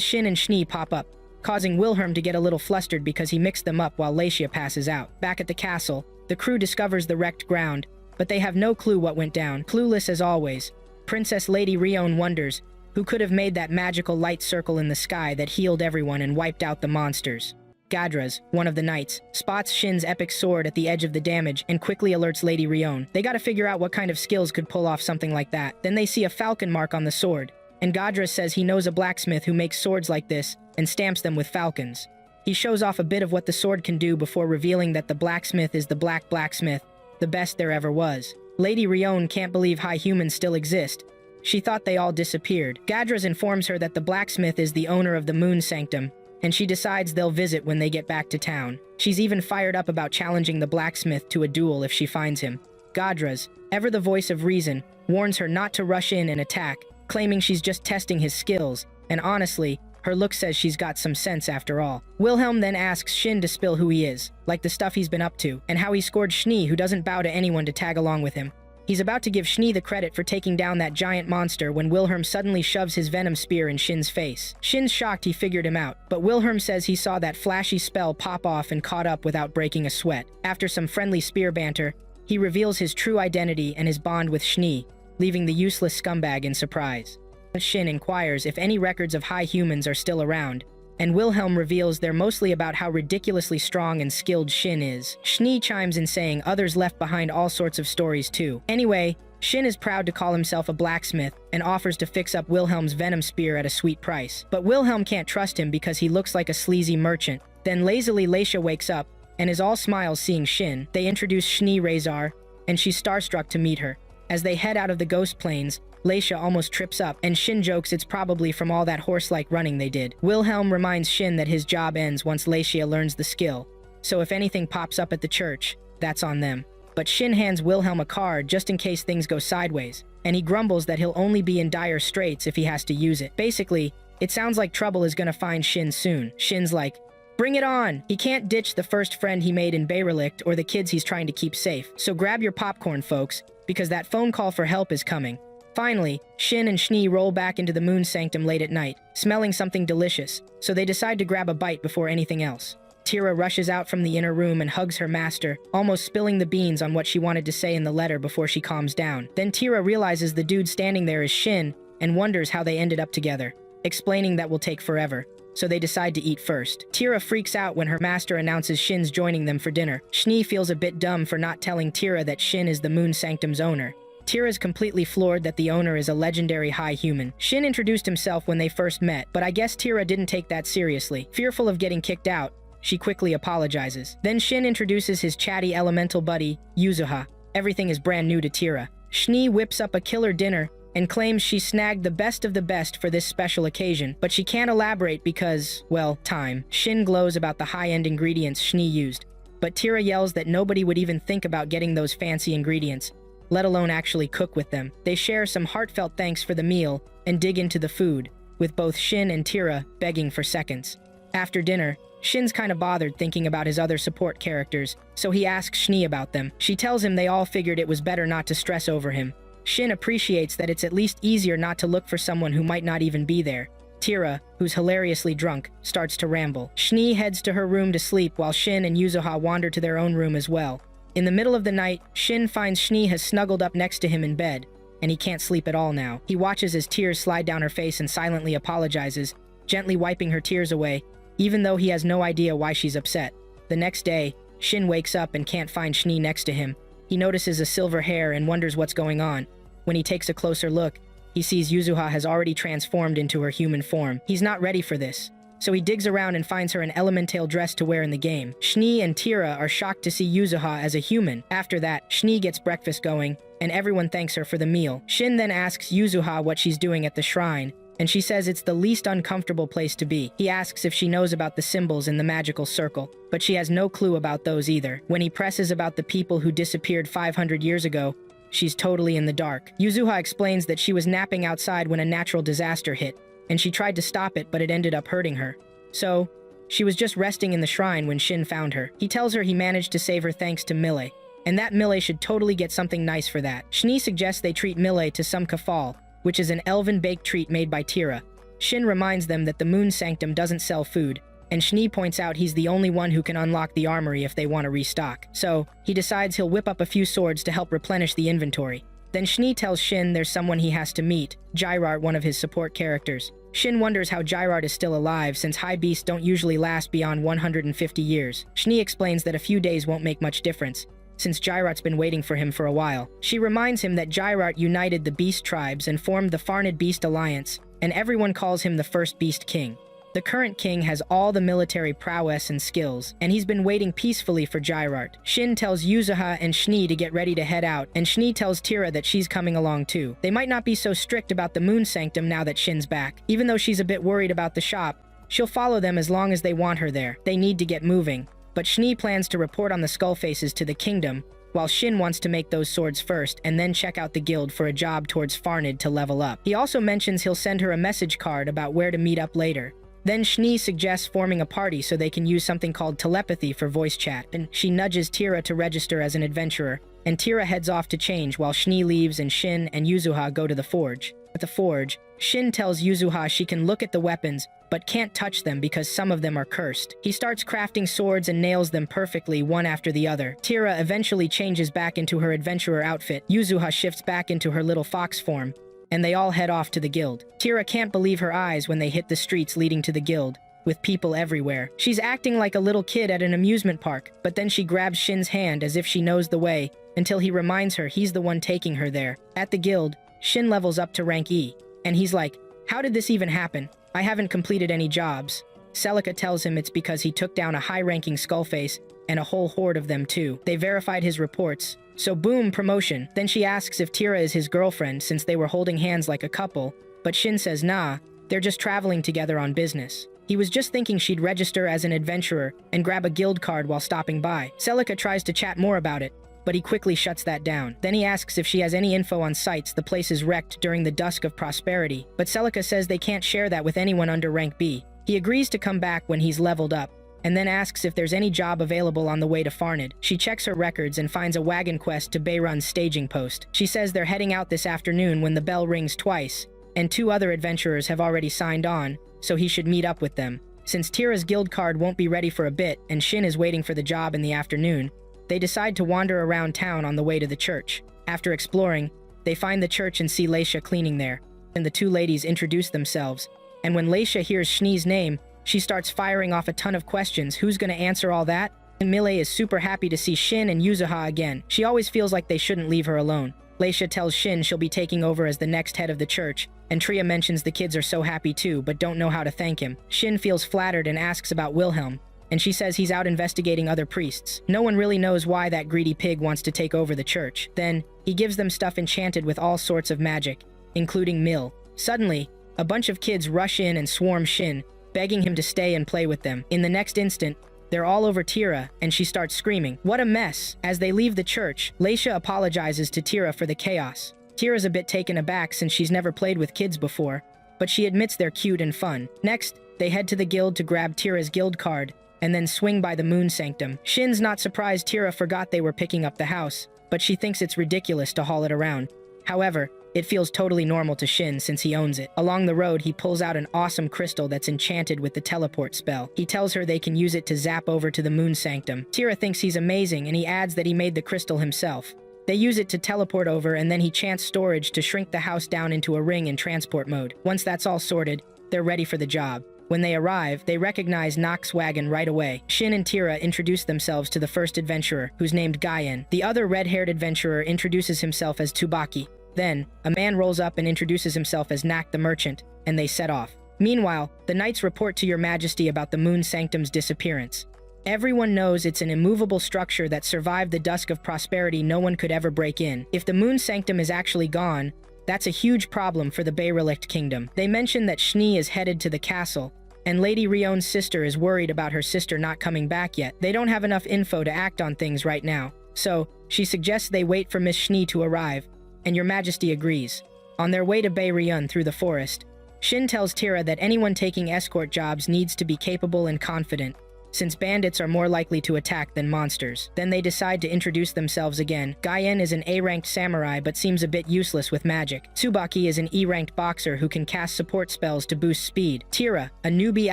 Shin and Schnee pop up, causing Wilhelm to get a little flustered because he mixed them up while Leisha passes out. Back at the castle, the crew discovers the wrecked ground, but they have no clue what went down. Clueless as always, Princess Lady Ryo wonders who could have made that magical light circle in the sky that healed everyone and wiped out the monsters. Gadras, one of the knights, spots Shin's epic sword at the edge of the damage and quickly alerts Lady Ryo. They gotta figure out what kind of skills could pull off something like that. Then they see a falcon mark on the sword, and Gadras says he knows a blacksmith who makes swords like this and stamps them with falcons. He shows off a bit of what the sword can do before revealing that the blacksmith is the Black Blacksmith, the best there ever was. Lady Ryo can't believe high humans still exist. She thought they all disappeared. Gadras informs her that the blacksmith is the owner of the Moon Sanctum, and she decides they'll visit when they get back to town. She's even fired up about challenging the blacksmith to a duel if she finds him. Gadras, ever the voice of reason, warns her not to rush in and attack, claiming she's just testing his skills, and honestly, her look says she's got some sense after all. Wilhelm then asks Shin to spill who he is, like the stuff he's been up to, and how he scored Schnee, who doesn't bow to anyone to tag along with him. He's about to give Schnee the credit for taking down that giant monster when Wilhelm suddenly shoves his venom spear in Shin's face. Shin's shocked he figured him out, but Wilhelm says he saw that flashy spell pop off and caught up without breaking a sweat. After some friendly spear banter, he reveals his true identity and his bond with Schnee, leaving the useless scumbag in surprise. Shin inquires if any records of high humans are still around, and Wilhelm reveals they're mostly about how ridiculously strong and skilled Shin is. Schnee chimes in saying others left behind all sorts of stories too. Anyway, Shin is proud to call himself a blacksmith and offers to fix up Wilhelm's venom spear at a sweet price. But Wilhelm can't trust him because he looks like a sleazy merchant. Then lazily Leisha wakes up and is all smiles seeing Shin. They introduce Schnee Razor, and she's starstruck to meet her. As they head out of the ghost plains, Leisha almost trips up, and Shin jokes it's probably from all that horse-like running they did. Wilhelm reminds Shin that his job ends once Leisha learns the skill, so if anything pops up at the church, that's on them. But Shin hands Wilhelm a card just in case things go sideways, and he grumbles that he'll only be in dire straits if he has to use it. Basically, it sounds like trouble is gonna find Shin soon. Shin's like, Bring it on! He can't ditch the first friend he made in Bayrelict or the kids he's trying to keep safe. So grab your popcorn, folks, because that phone call for help is coming. Finally, Shin and Schnee roll back into the moon sanctum late at night, smelling something delicious, so they decide to grab a bite before anything else. Tira rushes out from the inner room and hugs her master, almost spilling the beans on what she wanted to say in the letter before she calms down. Then Tira realizes the dude standing there is Shin and wonders how they ended up together, explaining that will take forever, so they decide to eat first. Tira freaks out when her master announces Shin's joining them for dinner. Schnee feels a bit dumb for not telling Tira that Shin is the moon sanctum's owner. Tira's completely floored that the owner is a legendary high human. Shin introduced himself when they first met, but I guess Tira didn't take that seriously. Fearful of getting kicked out, she quickly apologizes. Then Shin introduces his chatty elemental buddy, Yuzuha. Everything is brand new to Tira. Schnee whips up a killer dinner and claims she snagged the best of the best for this special occasion, but she can't elaborate because, well, time. Shin glows about the high-end ingredients Schnee used, but Tira yells that nobody would even think about getting those fancy ingredients, let alone actually cook with them. They share some heartfelt thanks for the meal and dig into the food, with both Shin and Tira begging for seconds. After dinner, Shin's kinda bothered thinking about his other support characters, so he asks Schnee about them. She tells him they all figured it was better not to stress over him. Shin appreciates that it's at least easier not to look for someone who might not even be there. Tira, who's hilariously drunk, starts to ramble. Schnee heads to her room to sleep while Shin and Yuzuha wander to their own room as well. In the middle of the night, Shin finds Schnee has snuggled up next to him in bed, and he can't sleep at all now. He watches as tears slide down her face and silently apologizes, gently wiping her tears away, even though he has no idea why she's upset. The next day, Shin wakes up and can't find Schnee next to him. He notices a silver hair and wonders what's going on. When he takes a closer look, he sees Yuzuha has already transformed into her human form. He's not ready for this, so he digs around and finds her an elemental dress to wear in the game. Schnee and Tira are shocked to see Yuzuha as a human. After that, Schnee gets breakfast going, and everyone thanks her for the meal. Shin then asks Yuzuha what she's doing at the shrine, and she says it's the least uncomfortable place to be. He asks if she knows about the symbols in the magical circle, but she has no clue about those either. When he presses about the people who disappeared 500 years ago, she's totally in the dark. Yuzuha explains that she was napping outside when a natural disaster hit, and she tried to stop it, but it ended up hurting her. So, she was just resting in the shrine when Shin found her. He tells her he managed to save her thanks to Mille, and that Mille should totally get something nice for that. Schnee suggests they treat Mille to some kafal, which is an elven baked treat made by Tira. Shin reminds them that the Moon Sanctum doesn't sell food, and Schnee points out he's the only one who can unlock the armory if they want to restock. So, he decides he'll whip up a few swords to help replenish the inventory. Then Schnee tells Shin there's someone he has to meet, Jirart, one of his support characters. Shin wonders how Jirart is still alive since high beasts don't usually last beyond 150 years. Schnee explains that a few days won't make much difference, since Jirart's been waiting for him for a while. She reminds him that Jirart united the beast tribes and formed the Farnid Beast Alliance, and everyone calls him the first Beast King. The current king has all the military prowess and skills, and he's been waiting peacefully for Jirart. Shin tells Yuzuha and Schnee to get ready to head out, and Schnee tells Tira that she's coming along too. They might not be so strict about the Moon Sanctum now that Shin's back. Even though she's a bit worried about the shop, she'll follow them as long as they want her there. They need to get moving. But Schnee plans to report on the skull faces to the kingdom, while Shin wants to make those swords first and then check out the guild for a job towards Farnid to level up. He also mentions he'll send her a message card about where to meet up later. Then Schnee suggests forming a party so they can use something called telepathy for voice chat, and she nudges Tira to register as an adventurer, and Tira heads off to change while Schnee leaves and Shin and Yuzuha go to the forge. At the forge, Shin tells Yuzuha she can look at the weapons, but can't touch them because some of them are cursed. He starts crafting swords and nails them perfectly one after the other. Tira eventually changes back into her adventurer outfit. Yuzuha shifts back into her little fox form, and they all head off to the guild. Tira can't believe her eyes when they hit the streets leading to the guild, with people everywhere. She's acting like a little kid at an amusement park, but then she grabs Shin's hand as if she knows the way, until he reminds her he's the one taking her there. At the guild, Shin levels up to rank E, and he's like, "How did this even happen? I haven't completed any jobs." Celica tells him it's because he took down a high-ranking skullface, and a whole horde of them too. They verified his reports, so boom, promotion. Then she asks if Tira is his girlfriend since they were holding hands like a couple, but Shin says nah, they're just traveling together on business. He was just thinking she'd register as an adventurer and grab a guild card while stopping by. Celica tries to chat more about it, but he quickly shuts that down. Then he asks if she has any info on sites the place is wrecked during the Dusk of Prosperity, but Celica says they can't share that with anyone under rank B. He agrees to come back when he's leveled up, and then asks if there's any job available on the way to Farned. She checks her records and finds a wagon quest to Beirun's staging post. She says they're heading out this afternoon when the bell rings twice, and 2 other adventurers have already signed on, so he should meet up with them. Since Tira's guild card won't be ready for a bit and Shin is waiting for the job in the afternoon, they decide to wander around town on the way to the church. After exploring, they find the church and see Leisha cleaning there, and the 2 ladies introduce themselves. And when Leisha hears Shni's name, she starts firing off a ton of questions. Who's gonna answer all that? And Mile is super happy to see Shin and Yuzuha again. She always feels like they shouldn't leave her alone. Leisha tells Shin she'll be taking over as the next head of the church, and Tria mentions the kids are so happy too, but don't know how to thank him. Shin feels flattered and asks about Wilhelm, and she says he's out investigating other priests. No one really knows why that greedy pig wants to take over the church. Then, he gives them stuff enchanted with all sorts of magic, including Mill. Suddenly, a bunch of kids rush in and swarm Shin, begging him to stay and play with them. In the next instant, they're all over Tira, and she starts screaming, "What a mess!" As they leave the church, Leisha apologizes to Tira for the chaos. Tira's a bit taken aback since she's never played with kids before, but she admits they're cute and fun. Next, they head to the guild to grab Tira's guild card, and then swing by the Moon Sanctum. Shin's not surprised Tira forgot they were picking up the house, but she thinks it's ridiculous to haul it around. However, it feels totally normal to Shin since he owns it. Along the road, he pulls out an awesome crystal that's enchanted with the teleport spell. He tells her they can use it to zap over to the Moon Sanctum. Tira thinks he's amazing, and he adds that he made the crystal himself. They use it to teleport over, and then he chants storage to shrink the house down into a ring in transport mode. Once that's all sorted, they're ready for the job. When they arrive, they recognize Nock's wagon right away. Shin and Tira introduce themselves to the first adventurer, who's named Gaien. The other red-haired adventurer introduces himself as Tsubaki. Then, a man rolls up and introduces himself as Nack the Merchant, and they set off. Meanwhile, the knights report to Your Majesty about the Moon Sanctum's disappearance. Everyone knows it's an immovable structure that survived the dusk of prosperity no one could ever break in. If the Moon Sanctum is actually gone, that's a huge problem for the Beirelict Kingdom. They mention that Shni is headed to the castle, and Lady Rion's sister is worried about her sister not coming back yet. They don't have enough info to act on things right now, so she suggests they wait for Miss Shni to arrive, and Your Majesty agrees. On their way to Beirun through the forest, Shin tells Tira that anyone taking escort jobs needs to be capable and confident, since bandits are more likely to attack than monsters. Then they decide to introduce themselves again. Gaien is an A-ranked samurai but seems a bit useless with magic. Tsubaki is an E-ranked boxer who can cast support spells to boost speed. Tira, a newbie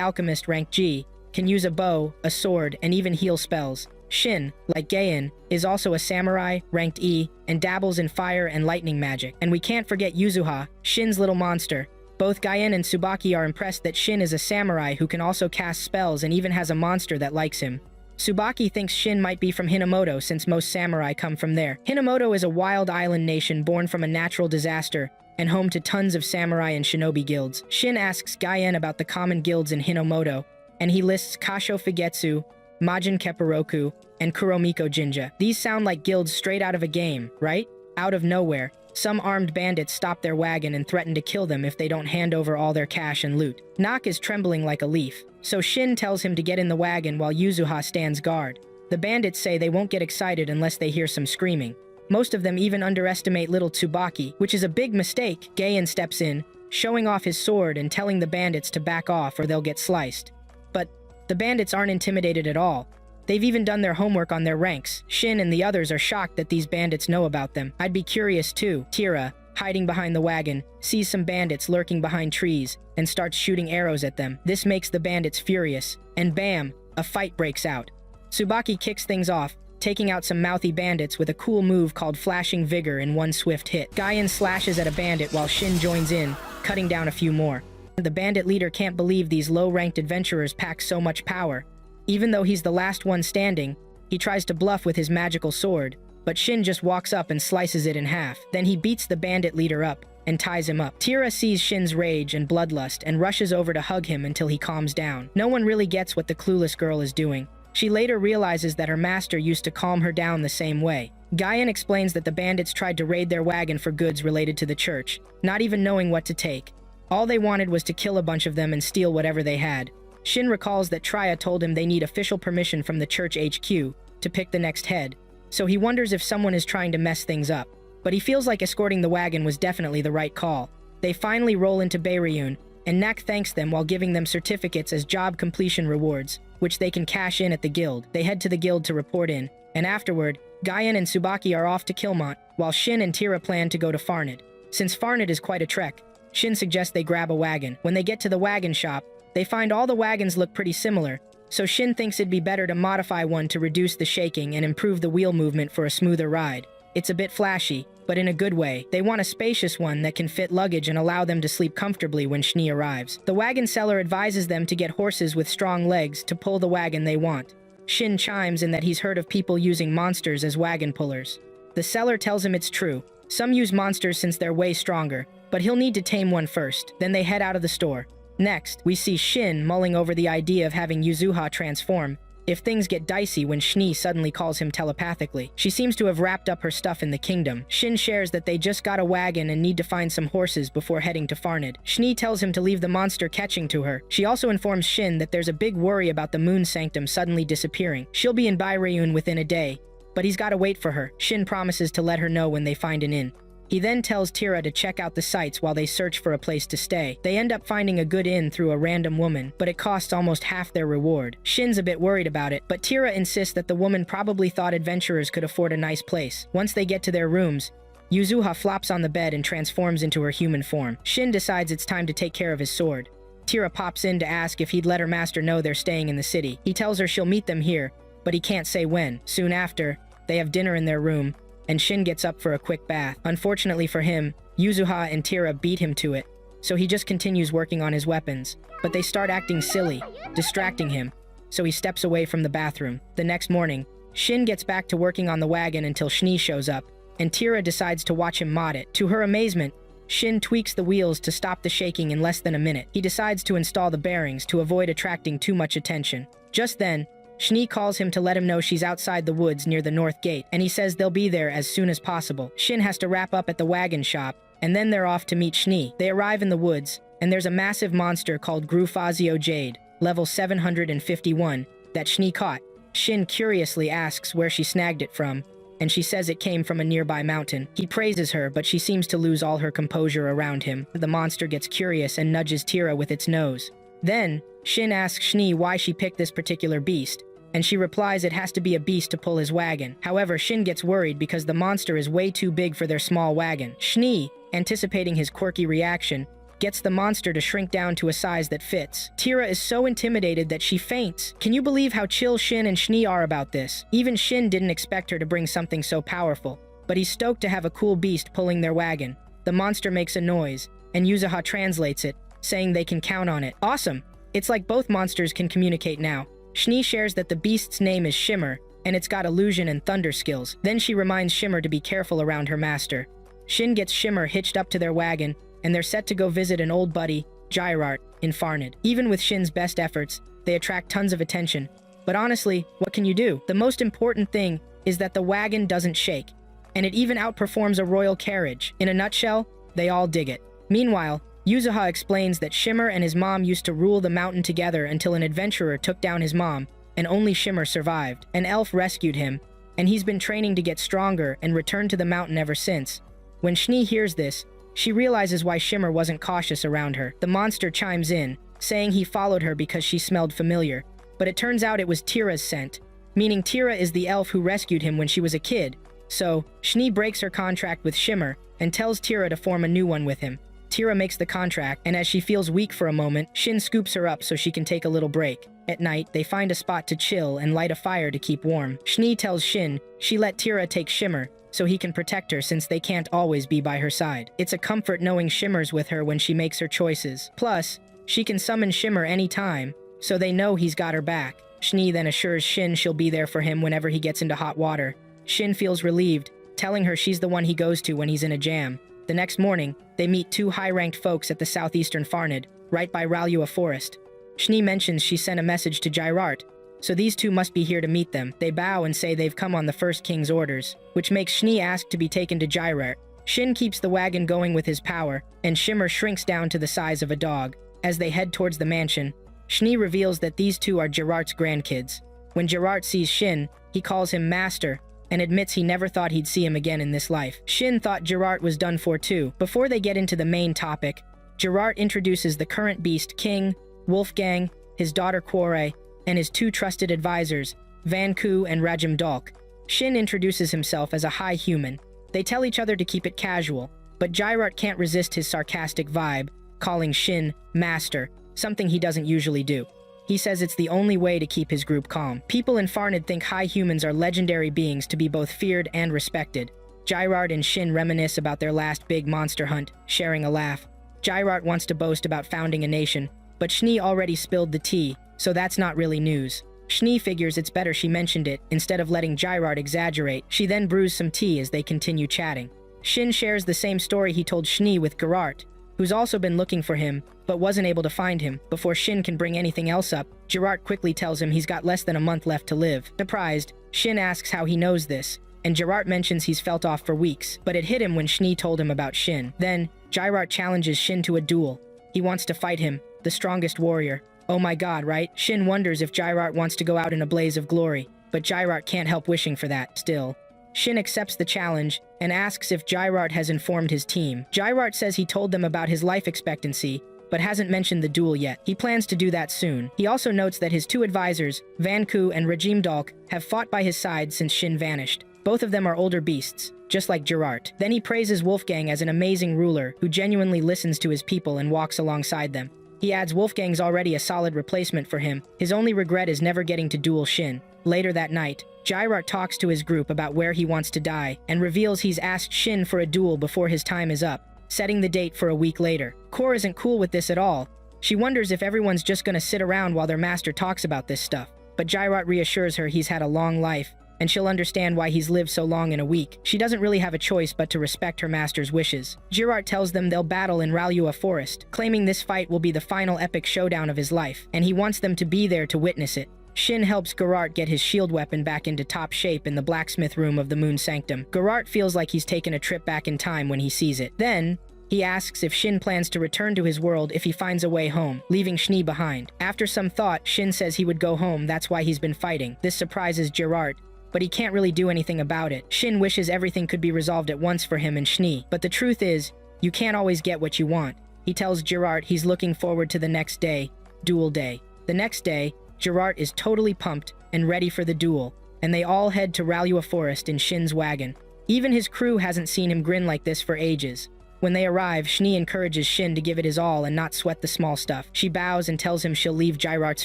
alchemist ranked G, can use a bow, a sword, and even heal spells. Shin, like Gaien, is also a samurai, ranked E, and dabbles in fire and lightning magic. And we can't forget Yuzuha, Shin's little monster. Both Gaien and Tsubaki are impressed that Shin is a samurai who can also cast spells and even has a monster that likes him. Tsubaki thinks Shin might be from Hinamoto since most samurai come from there. Hinamoto is a wild island nation born from a natural disaster and home to tons of samurai and shinobi guilds. Shin asks Gaien about the common guilds in Hinamoto, and he lists Kasho Fugetsu, Majin Keppuroku, and Kuromiko Jinja. These sound like guilds straight out of a game, right? Out of nowhere, some armed bandits stop their wagon and threaten to kill them if they don't hand over all their cash and loot. Nock is trembling like a leaf, so Shin tells him to get in the wagon while Yuzuha stands guard. The bandits say they won't get excited unless they hear some screaming. Most of them even underestimate little Tsubaki, which is a big mistake. Gaien steps in, showing off his sword and telling the bandits to back off or they'll get sliced. But the bandits aren't intimidated at all. They've even done their homework on their ranks. Shin and the others are shocked that these bandits know about them. I'd be curious too. Tira, hiding behind the wagon, sees some bandits lurking behind trees and starts shooting arrows at them. This makes the bandits furious, and bam, a fight breaks out. Tsubaki kicks things off, taking out some mouthy bandits with a cool move called Flashing Vigor in one swift hit. Gaien slashes at a bandit while Shin joins in, cutting down a few more. The bandit leader can't believe these low-ranked adventurers pack so much power. Even though he's the last one standing, he tries to bluff with his magical sword, but Shin just walks up and slices it in half. Then he beats the bandit leader up and ties him up. Tira sees Shin's rage and bloodlust and rushes over to hug him until he calms down. No one really gets what the clueless girl is doing. She later realizes that her master used to calm her down the same way. Gaien explains that the bandits tried to raid their wagon for goods related to the church, not even knowing what to take. All they wanted was to kill a bunch of them and steal whatever they had. Shin recalls that Tria told him they need official permission from the church HQ to pick the next head, so he wonders if someone is trying to mess things up. But he feels like escorting the wagon was definitely the right call. They finally roll into Beirun, and Nack thanks them while giving them certificates as job completion rewards. which they can cash in at the guild. They head to the guild to report in, and afterward, Guyan and Tsubaki are off to Kilmont, while Shin and Tira plan to go to Farned. Since Farned is quite a trek, Shin suggests they grab a wagon. When they get to the wagon shop, they find all the wagons look pretty similar, so Shin thinks it'd be better to modify one to reduce the shaking and improve the wheel movement for a smoother ride. It's a bit flashy, but in a good way. They want a spacious one that can fit luggage and allow them to sleep comfortably when Schnee arrives. The wagon seller advises them to get horses with strong legs to pull the wagon they want. Shin chimes in that he's heard of people using monsters as wagon pullers. The seller tells him it's true. Some use monsters since they're way stronger, but he'll need to tame one first. Then they head out of the store. Next, we see Shin mulling over the idea of having Yuzuha transform if things get dicey when Schnee suddenly calls him telepathically. She seems to have wrapped up her stuff in the kingdom. Shin shares that they just got a wagon and need to find some horses before heading to Farned. Schnee tells him to leave the monster catching to her. She also informs Shin that there's a big worry about the moon sanctum suddenly disappearing. She'll be in Bairayun within a day, but he's gotta wait for her. Shin promises to let her know when they find an inn. He then tells Tira to check out the sights while they search for a place to stay. They end up finding a good inn through a random woman, but it costs almost half their reward. Shin's a bit worried about it, but Tira insists that the woman probably thought adventurers could afford a nice place. Once they get to their rooms, Yuzuha flops on the bed and transforms into her human form. Shin decides it's time to take care of his sword. Tira pops in to ask if he'd let her master know they're staying in the city. He tells her she'll meet them here, but he can't say when. Soon after, they have dinner in their room, and Shin gets up for a quick bath. Unfortunately for him, Yuzuha and Tira beat him to it, so he just continues working on his weapons. But they start acting silly, distracting him, so he steps away from the bathroom. The next morning, Shin gets back to working on the wagon until Schnee shows up, and Tira decides to watch him mod it. To her amazement, Shin tweaks the wheels to stop the shaking in less than a minute. He decides to install the bearings to avoid attracting too much attention. Just then, Schnee calls him to let him know she's outside the woods near the north gate, and he says they'll be there as soon as possible. Shin has to wrap up at the wagon shop, and then they're off to meet Schnee. They arrive in the woods, and there's a massive monster called Grufazio Jade, level 751, that Schnee caught. Shin curiously asks where she snagged it from, and she says it came from a nearby mountain. He praises her, but she seems to lose all her composure around him. The monster gets curious and nudges Tira with its nose. Then, Shin asks Schnee why she picked this particular beast, and she replies it has to be a beast to pull his wagon. However, Shin gets worried because the monster is way too big for their small wagon. Schnee, anticipating his quirky reaction, gets the monster to shrink down to a size that fits. Tira is so intimidated that she faints. Can you believe how chill Shin and Schnee are about this? Even Shin didn't expect her to bring something so powerful, but he's stoked to have a cool beast pulling their wagon. The monster makes a noise, and Yuzuha translates it, saying they can count on it. Awesome! It's like both monsters can communicate now. Schnee shares that the beast's name is Shimmer, and it's got illusion and thunder skills. Then she reminds Shimmer to be careful around her master. Shin gets Shimmer hitched up to their wagon, and they're set to go visit an old buddy, Jairart, in Farned. Even with Shin's best efforts, they attract tons of attention. But honestly, what can you do? The most important thing is that the wagon doesn't shake, and it even outperforms a royal carriage. In a nutshell, they all dig it. Meanwhile, Yuzuha explains that Shimmer and his mom used to rule the mountain together until an adventurer took down his mom, and only Shimmer survived. An elf rescued him, and he's been training to get stronger and returned to the mountain ever since. When Schnee hears this, she realizes why Shimmer wasn't cautious around her. The monster chimes in, saying he followed her because she smelled familiar, but it turns out it was Tira's scent, meaning Tira is the elf who rescued him when she was a kid. So, Schnee breaks her contract with Shimmer and tells Tira to form a new one with him. Tira makes the contract, and as she feels weak for a moment, Shin scoops her up so she can take a little break. At night, they find a spot to chill and light a fire to keep warm. Schnee tells Shin she let Tira take Shimmer, so he can protect her since they can't always be by her side. It's a comfort knowing Shimmer's with her when she makes her choices. Plus, she can summon Shimmer anytime, so they know he's got her back. Schnee then assures Shin she'll be there for him whenever he gets into hot water. Shin feels relieved, telling her she's the one he goes to when he's in a jam. The next morning, they meet two high-ranked folks at the southeastern Farned, right by Ralua Forest. Schnee mentions she sent a message to Jairart, so these two must be here to meet them. They bow and say they've come on the first king's orders, which makes Schnee ask to be taken to Jairart. Shin keeps the wagon going with his power, and Shimmer shrinks down to the size of a dog. As they head towards the mansion, Schnee reveals that these two are Jairart's grandkids. When Jairart sees Shin, he calls him Master, and admits he never thought he'd see him again in this life. Shin thought Jairart was done for too. Before they get into the main topic, Jairart introduces the current beast King, Wolfgang, his daughter Quore, and his two trusted advisors, Vanku and Rajim Dalk. Shin introduces himself as a high human. They tell each other to keep it casual, but Jirard can't resist his sarcastic vibe, calling Shin Master, something he doesn't usually do. He says it's the only way to keep his group calm. People in Farnid think high humans are legendary beings to be both feared and respected. Jirard and Shin reminisce about their last big monster hunt, sharing a laugh. Jirard wants to boast about founding a nation, but Schnee already spilled the tea, so that's not really news. Schnee figures it's better she mentioned it, instead of letting Jirard exaggerate. She then brews some tea as they continue chatting. Shin shares the same story he told Schnee with Gerart, who's also been looking for him, but wasn't able to find him. Before Shin can bring anything else up, Gerart quickly tells him he's got less than a month left to live. Surprised, Shin asks how he knows this, and Gerart mentions he's felt off for weeks, but it hit him when Schnee told him about Shin. Then, Jirard challenges Shin to a duel. He wants to fight him, the strongest warrior. Oh my god, right? Shin wonders if Jirard wants to go out in a blaze of glory, but Jirard can't help wishing for that, still. Shin accepts the challenge and asks if Jirard has informed his team. Jirard says he told them about his life expectancy, but hasn't mentioned the duel yet. He plans to do that soon. He also notes that his two advisors, Vanku and Rajim Dalk, have fought by his side since Shin vanished. Both of them are older beasts, just like Gerart. Then he praises Wolfgang as an amazing ruler who genuinely listens to his people and walks alongside them. He adds Wolfgang's already a solid replacement for him. His only regret is never getting to duel Shin. Later that night, Jirard talks to his group about where he wants to die and reveals he's asked Shin for a duel before his time is up, setting the date for a week later. Kor isn't cool with this at all. She wonders if everyone's just gonna sit around while their master talks about this stuff. But Jirard reassures her he's had a long life, and she'll understand why he's lived so long in a week. She doesn't really have a choice but to respect her master's wishes. Jirard tells them they'll battle in Ralua Forest, claiming this fight will be the final epic showdown of his life, and he wants them to be there to witness it. Shin helps Gerart get his shield weapon back into top shape in the blacksmith room of the Moon Sanctum. Gerart feels like he's taken a trip back in time when he sees it. Then, he asks if Shin plans to return to his world if he finds a way home, leaving Schnee behind. After some thought, Shin says he would go home, that's why he's been fighting. This surprises Gerart, but he can't really do anything about it. Shin wishes everything could be resolved at once for him and Schnee, but the truth is, you can't always get what you want. He tells Gerart he's looking forward to the next day, duel day. The next day, Gerart is totally pumped and ready for the duel, and they all head to Ralua Forest in Shin's wagon. Even his crew hasn't seen him grin like this for ages. When they arrive, Schnee encourages Shin to give it his all and not sweat the small stuff. She bows and tells him she'll leave Jirart's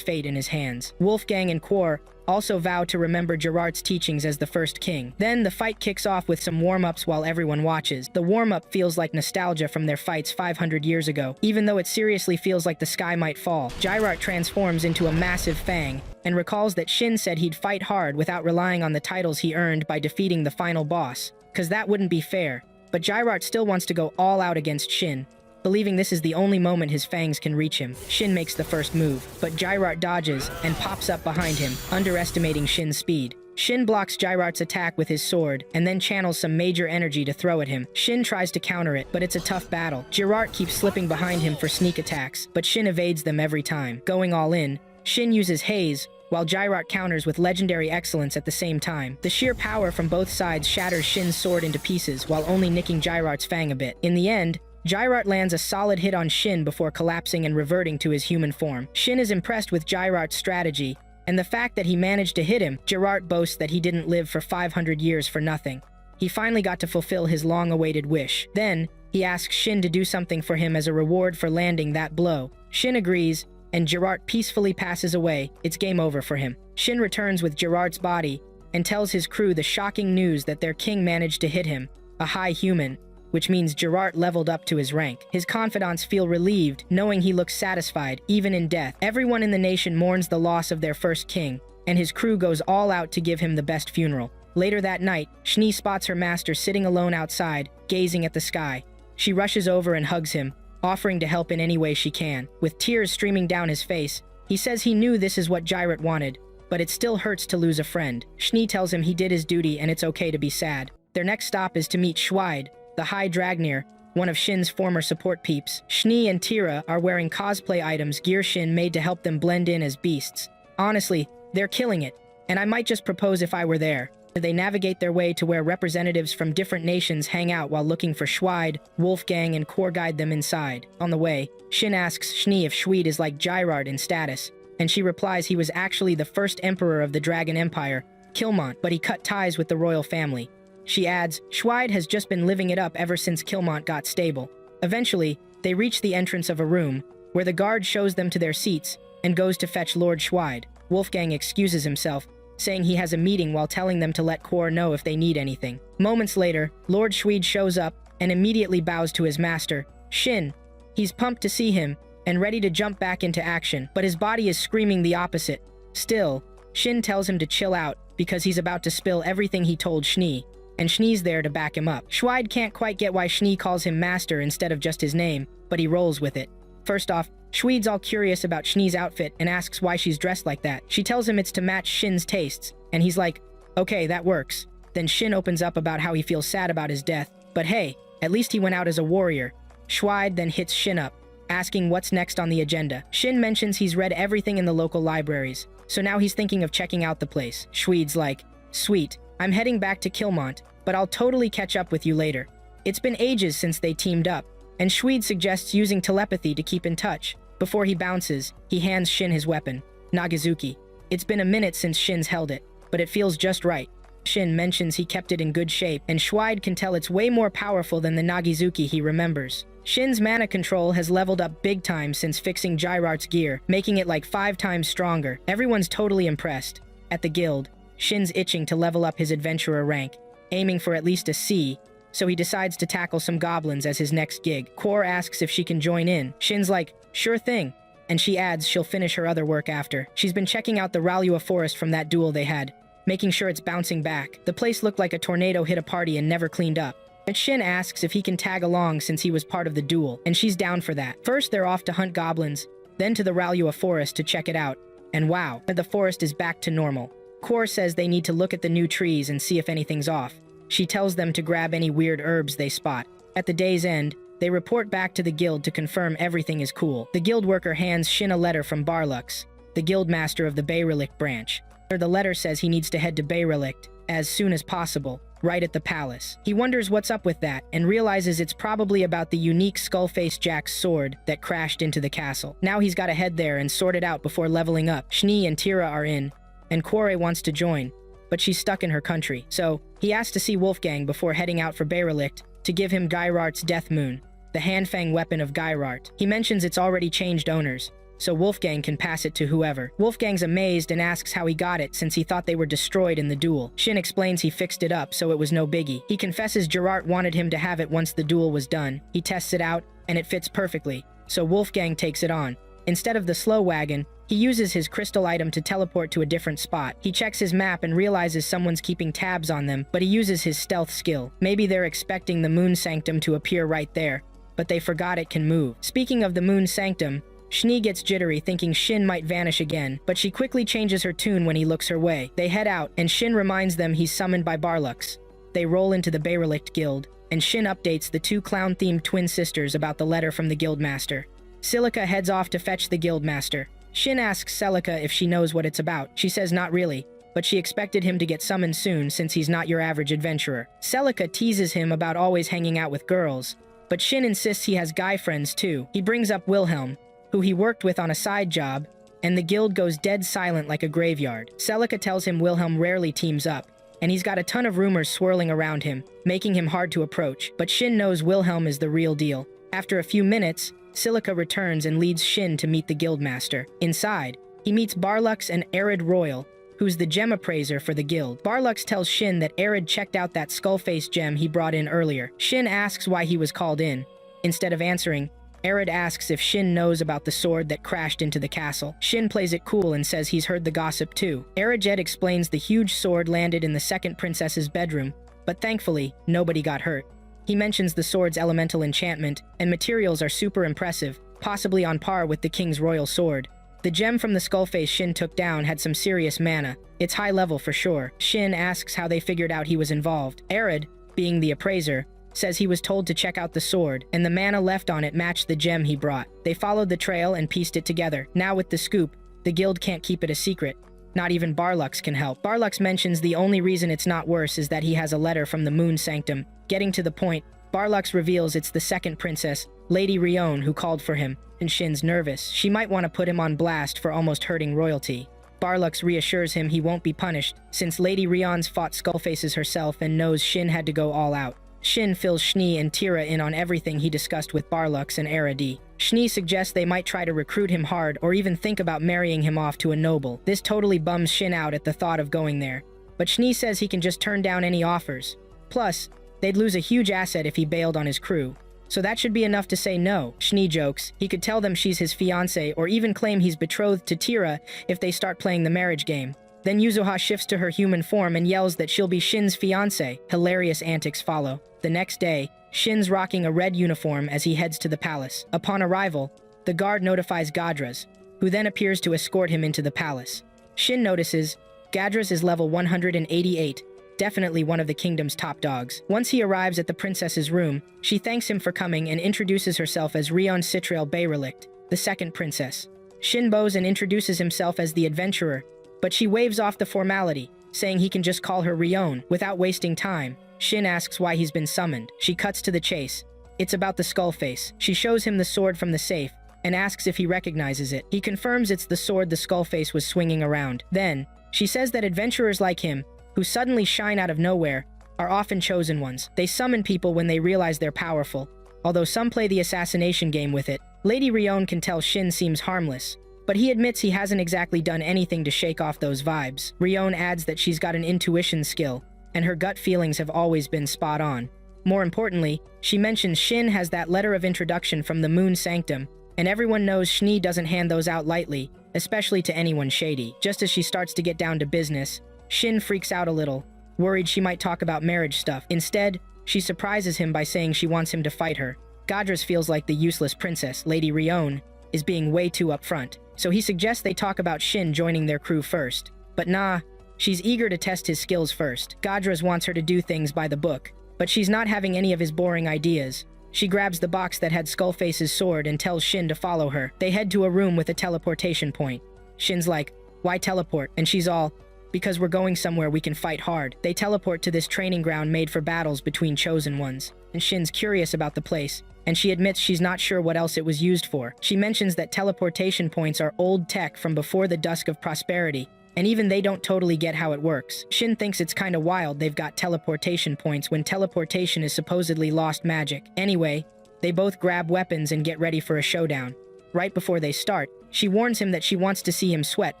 fate in his hands. Wolfgang and Quor also vow to remember Jirart's teachings as the first king. Then the fight kicks off with some warm-ups while everyone watches. The warm-up feels like nostalgia from their fights 500 years ago, even though it seriously feels like the sky might fall. Jirart transforms into a massive fang and recalls that Shin said he'd fight hard without relying on the titles he earned by defeating the final boss, cause that wouldn't be fair. But Jirart still wants to go all out against Shin, believing this is the only moment his fangs can reach him. Shin makes the first move, but Jirart dodges and pops up behind him, underestimating Shin's speed. Shin blocks Jirart's attack with his sword, and then channels some major energy to throw at him. Shin tries to counter it, but it's a tough battle. Jirart keeps slipping behind him for sneak attacks, but Shin evades them every time. Going all in, Shin uses haze, while Jirart counters with legendary excellence at the same time. The sheer power from both sides shatters Shin's sword into pieces, while only nicking Jirart's fang a bit. In the end, Jirart lands a solid hit on Shin before collapsing and reverting to his human form. Shin is impressed with Jirart's strategy, and the fact that he managed to hit him. Jirart boasts that he didn't live for 500 years for nothing. He finally got to fulfill his long-awaited wish. Then, he asks Shin to do something for him as a reward for landing that blow. Shin agrees, and Jirart peacefully passes away. It's game over for him. Shin returns with Jirart's body and tells his crew the shocking news that their king managed to hit him, a high human, which means Jirart leveled up to his rank. His confidants feel relieved, knowing he looks satisfied, even in death. Everyone in the nation mourns the loss of their first king, and his crew goes all out to give him the best funeral. Later that night, Schnee spots her master sitting alone outside, gazing at the sky. She rushes over and hugs him, offering to help in any way she can. With tears streaming down his face, he says he knew this is what Jirart wanted, but it still hurts to lose a friend. Schnee tells him he did his duty and it's okay to be sad. Their next stop is to meet Schweid, the High Dragnir, one of Shin's former support peeps. Schnee and Tira are wearing cosplay items gear Shin made to help them blend in as beasts. Honestly, they're killing it, and I might just propose if I were there. They navigate their way to where representatives from different nations hang out while looking for Schweid, Wolfgang, and Kor guide them inside. On the way, Shin asks Schnee if Schweid is like Jirard in status, and she replies he was actually the first emperor of the Dragon Empire, Kilmont, but he cut ties with the royal family. She adds, Schweid has just been living it up ever since Kilmont got stable. Eventually, they reach the entrance of a room, where the guard shows them to their seats and goes to fetch Lord Schweid. Wolfgang excuses himself, saying he has a meeting while telling them to let Quor know if they need anything. Moments later, Lord Schweid shows up and immediately bows to his master, Shin. He's pumped to see him and ready to jump back into action, but his body is screaming the opposite. Still, Shin tells him to chill out because he's about to spill everything he told Schnee, and Schnee's there to back him up. Schweid can't quite get why Schnee calls him master instead of just his name, but he rolls with it. First off, Schweid's all curious about Schnee's outfit and asks why she's dressed like that. She tells him it's to match Shin's tastes, and he's like, okay, that works. Then Shin opens up about how he feels sad about his death, but hey, at least he went out as a warrior. Schweid then hits Shin up, asking what's next on the agenda. Shin mentions he's read everything in the local libraries, so now he's thinking of checking out the place. Schweid's like, sweet, I'm heading back to Kilmont, but I'll totally catch up with you later. It's been ages since they teamed up, and Schweid suggests using telepathy to keep in touch. Before he bounces, he hands Shin his weapon, Nagazuki. It's been a minute since Shin's held it, but it feels just right. Shin mentions he kept it in good shape, and Schweid can tell it's way more powerful than the Nagazuki he remembers. Shin's mana control has leveled up big time since fixing Jirart's gear, making it like 5 times stronger. Everyone's totally impressed. At the guild, Shin's itching to level up his adventurer rank, aiming for at least a C, so he decides to tackle some goblins as his next gig. Quor asks if she can join in. Shin's like, sure thing, and she adds she'll finish her other work after. She's been checking out the Ralua forest from that duel they had, making sure it's bouncing back. The place looked like a tornado hit a party and never cleaned up. But Shin asks if he can tag along since he was part of the duel, and she's down for that. First, they're off to hunt goblins, then to the Ralua forest to check it out, and wow, the forest is back to normal. Quor says they need to look at the new trees and see if anything's off. She tells them to grab any weird herbs they spot. At the day's end, they report back to the guild to confirm everything is cool. The guild worker hands Shin a letter from Barlux, the guild master of the Bayrelict branch. The letter says he needs to head to Bayrelict as soon as possible, right at the palace. He wonders what's up with that and realizes it's probably about the unique Skullface Jack's sword that crashed into the castle. Now he's got to head there and sort it out before leveling up. Schnee and Tira are in, and Quore wants to join, but she's stuck in her country. So he asks to see Wolfgang before heading out for Bayrelict to give him Geirart's Death Moon, the handfang weapon of Geirart. He mentions it's already changed owners, so Wolfgang can pass it to whoever. Wolfgang's amazed and asks how he got it since he thought they were destroyed in the duel. Shin explains he fixed it up so it was no biggie. He confesses Gerart wanted him to have it once the duel was done. He tests it out, and it fits perfectly, so Wolfgang takes it on. Instead of the slow wagon, he uses his crystal item to teleport to a different spot. He checks his map and realizes someone's keeping tabs on them, but he uses his stealth skill. Maybe they're expecting the Moon Sanctum to appear right there, but they forgot it can move. Speaking of the Moon Sanctum, Schnee gets jittery thinking Shin might vanish again, but she quickly changes her tune when he looks her way. They head out, and Shin reminds them he's summoned by Barlux. They roll into the Bayrelict Guild, and Shin updates the 2 clown-themed twin sisters about the letter from the Guildmaster. Silica heads off to fetch the Guildmaster. Shin asks Celica if she knows what it's about. She says not really, but she expected him to get summoned soon since he's not your average adventurer. Celica teases him about always hanging out with girls, but Shin insists he has guy friends too. He brings up Wilhelm, who he worked with on a side job, and the guild goes dead silent like a graveyard. Celica tells him Wilhelm rarely teams up, and he's got a ton of rumors swirling around him, making him hard to approach, but Shin knows Wilhelm is the real deal. After a few minutes, Celica returns and leads Shin to meet the guildmaster. Inside, he meets Barlux and Arid Royal, who's the gem appraiser for the guild. Barlux tells Shin that Arid checked out that skullface gem he brought in earlier. Shin asks why he was called in. Instead of answering, Arid asks if Shin knows about the sword that crashed into the castle. Shin plays it cool and says he's heard the gossip too. Arijed explains the huge sword landed in the second princess's bedroom, but thankfully, nobody got hurt. He mentions the sword's elemental enchantment, and materials are super impressive, possibly on par with the king's royal sword. The gem from the skullface Shin took down had some serious mana. It's high level for sure. Shin asks how they figured out he was involved. Arid, being the appraiser, says he was told to check out the sword, and the mana left on it matched the gem he brought. They followed the trail and pieced it together. Now with the scoop, the guild can't keep it a secret. Not even Barlux can help. Barlux mentions the only reason it's not worse is that he has a letter from the Moon Sanctum. Getting to the point, Barlux reveals it's the second princess, Lady Ryo, who called for him, and Shin's nervous. She might want to put him on blast for almost hurting royalty. Barlux reassures him he won't be punished, since Lady Ryo's fought Skullfaces herself and knows Shin had to go all out. Shin fills Schnee and Tira in on everything he discussed with Barlux and Aradi. Schnee suggests they might try to recruit him hard or even think about marrying him off to a noble. This totally bums Shin out at the thought of going there. But Schnee says he can just turn down any offers. Plus, they'd lose a huge asset if he bailed on his crew. So that should be enough to say no. Schnee jokes. He could tell them she's his fiancé or even claim he's betrothed to Tira if they start playing the marriage game. Then Yuzuha shifts to her human form and yells that she'll be Shin's fiancé. Hilarious antics follow. The next day, Shin's rocking a red uniform as he heads to the palace. Upon arrival, the guard notifies Gadras, who then appears to escort him into the palace. Shin notices Gadras is level 188, definitely one of the kingdom's top dogs. Once he arrives at the princess's room, she thanks him for coming and introduces herself as Ryon Citrail Bayrelict, the second princess. Shin bows and introduces himself as the adventurer, but she waves off the formality, saying he can just call her Ryon. Without wasting time, Shin asks why he's been summoned. She cuts to the chase. It's about the Skullface. She shows him the sword from the safe and asks if he recognizes it. He confirms it's the sword the Skullface was swinging around. Then, she says that adventurers like him, who suddenly shine out of nowhere, are often chosen ones. They summon people when they realize they're powerful, although some play the assassination game with it. Lady Ryon can tell Shin seems harmless, but he admits he hasn't exactly done anything to shake off those vibes. Ryon adds that she's got an intuition skill, and her gut feelings have always been spot on. More importantly, she mentions Shin has that letter of introduction from the Moon Sanctum, and everyone knows Schnee doesn't hand those out lightly, especially to anyone shady. Just as she starts to get down to business, Shin freaks out a little, worried she might talk about marriage stuff. Instead, she surprises him by saying she wants him to fight her. Gadras feels like the useless princess, Lady Ryon, is being way too upfront, so he suggests they talk about Shin joining their crew first. But nah, she's eager to test his skills first. Gadras wants her to do things by the book, but she's not having any of his boring ideas. She grabs the box that had Skullface's sword and tells Shin to follow her. They head to a room with a teleportation point. Shin's like, "Why teleport?" And she's all, "Because we're going somewhere we can fight hard." They teleport to this training ground made for battles between chosen ones. And Shin's curious about the place, and she admits she's not sure what else it was used for. She mentions that teleportation points are old tech from before the dusk of prosperity, and even they don't totally get how it works. Shin thinks it's kinda wild they've got teleportation points when teleportation is supposedly lost magic. Anyway, they both grab weapons and get ready for a showdown. Right before they start, she warns him that she wants to see him sweat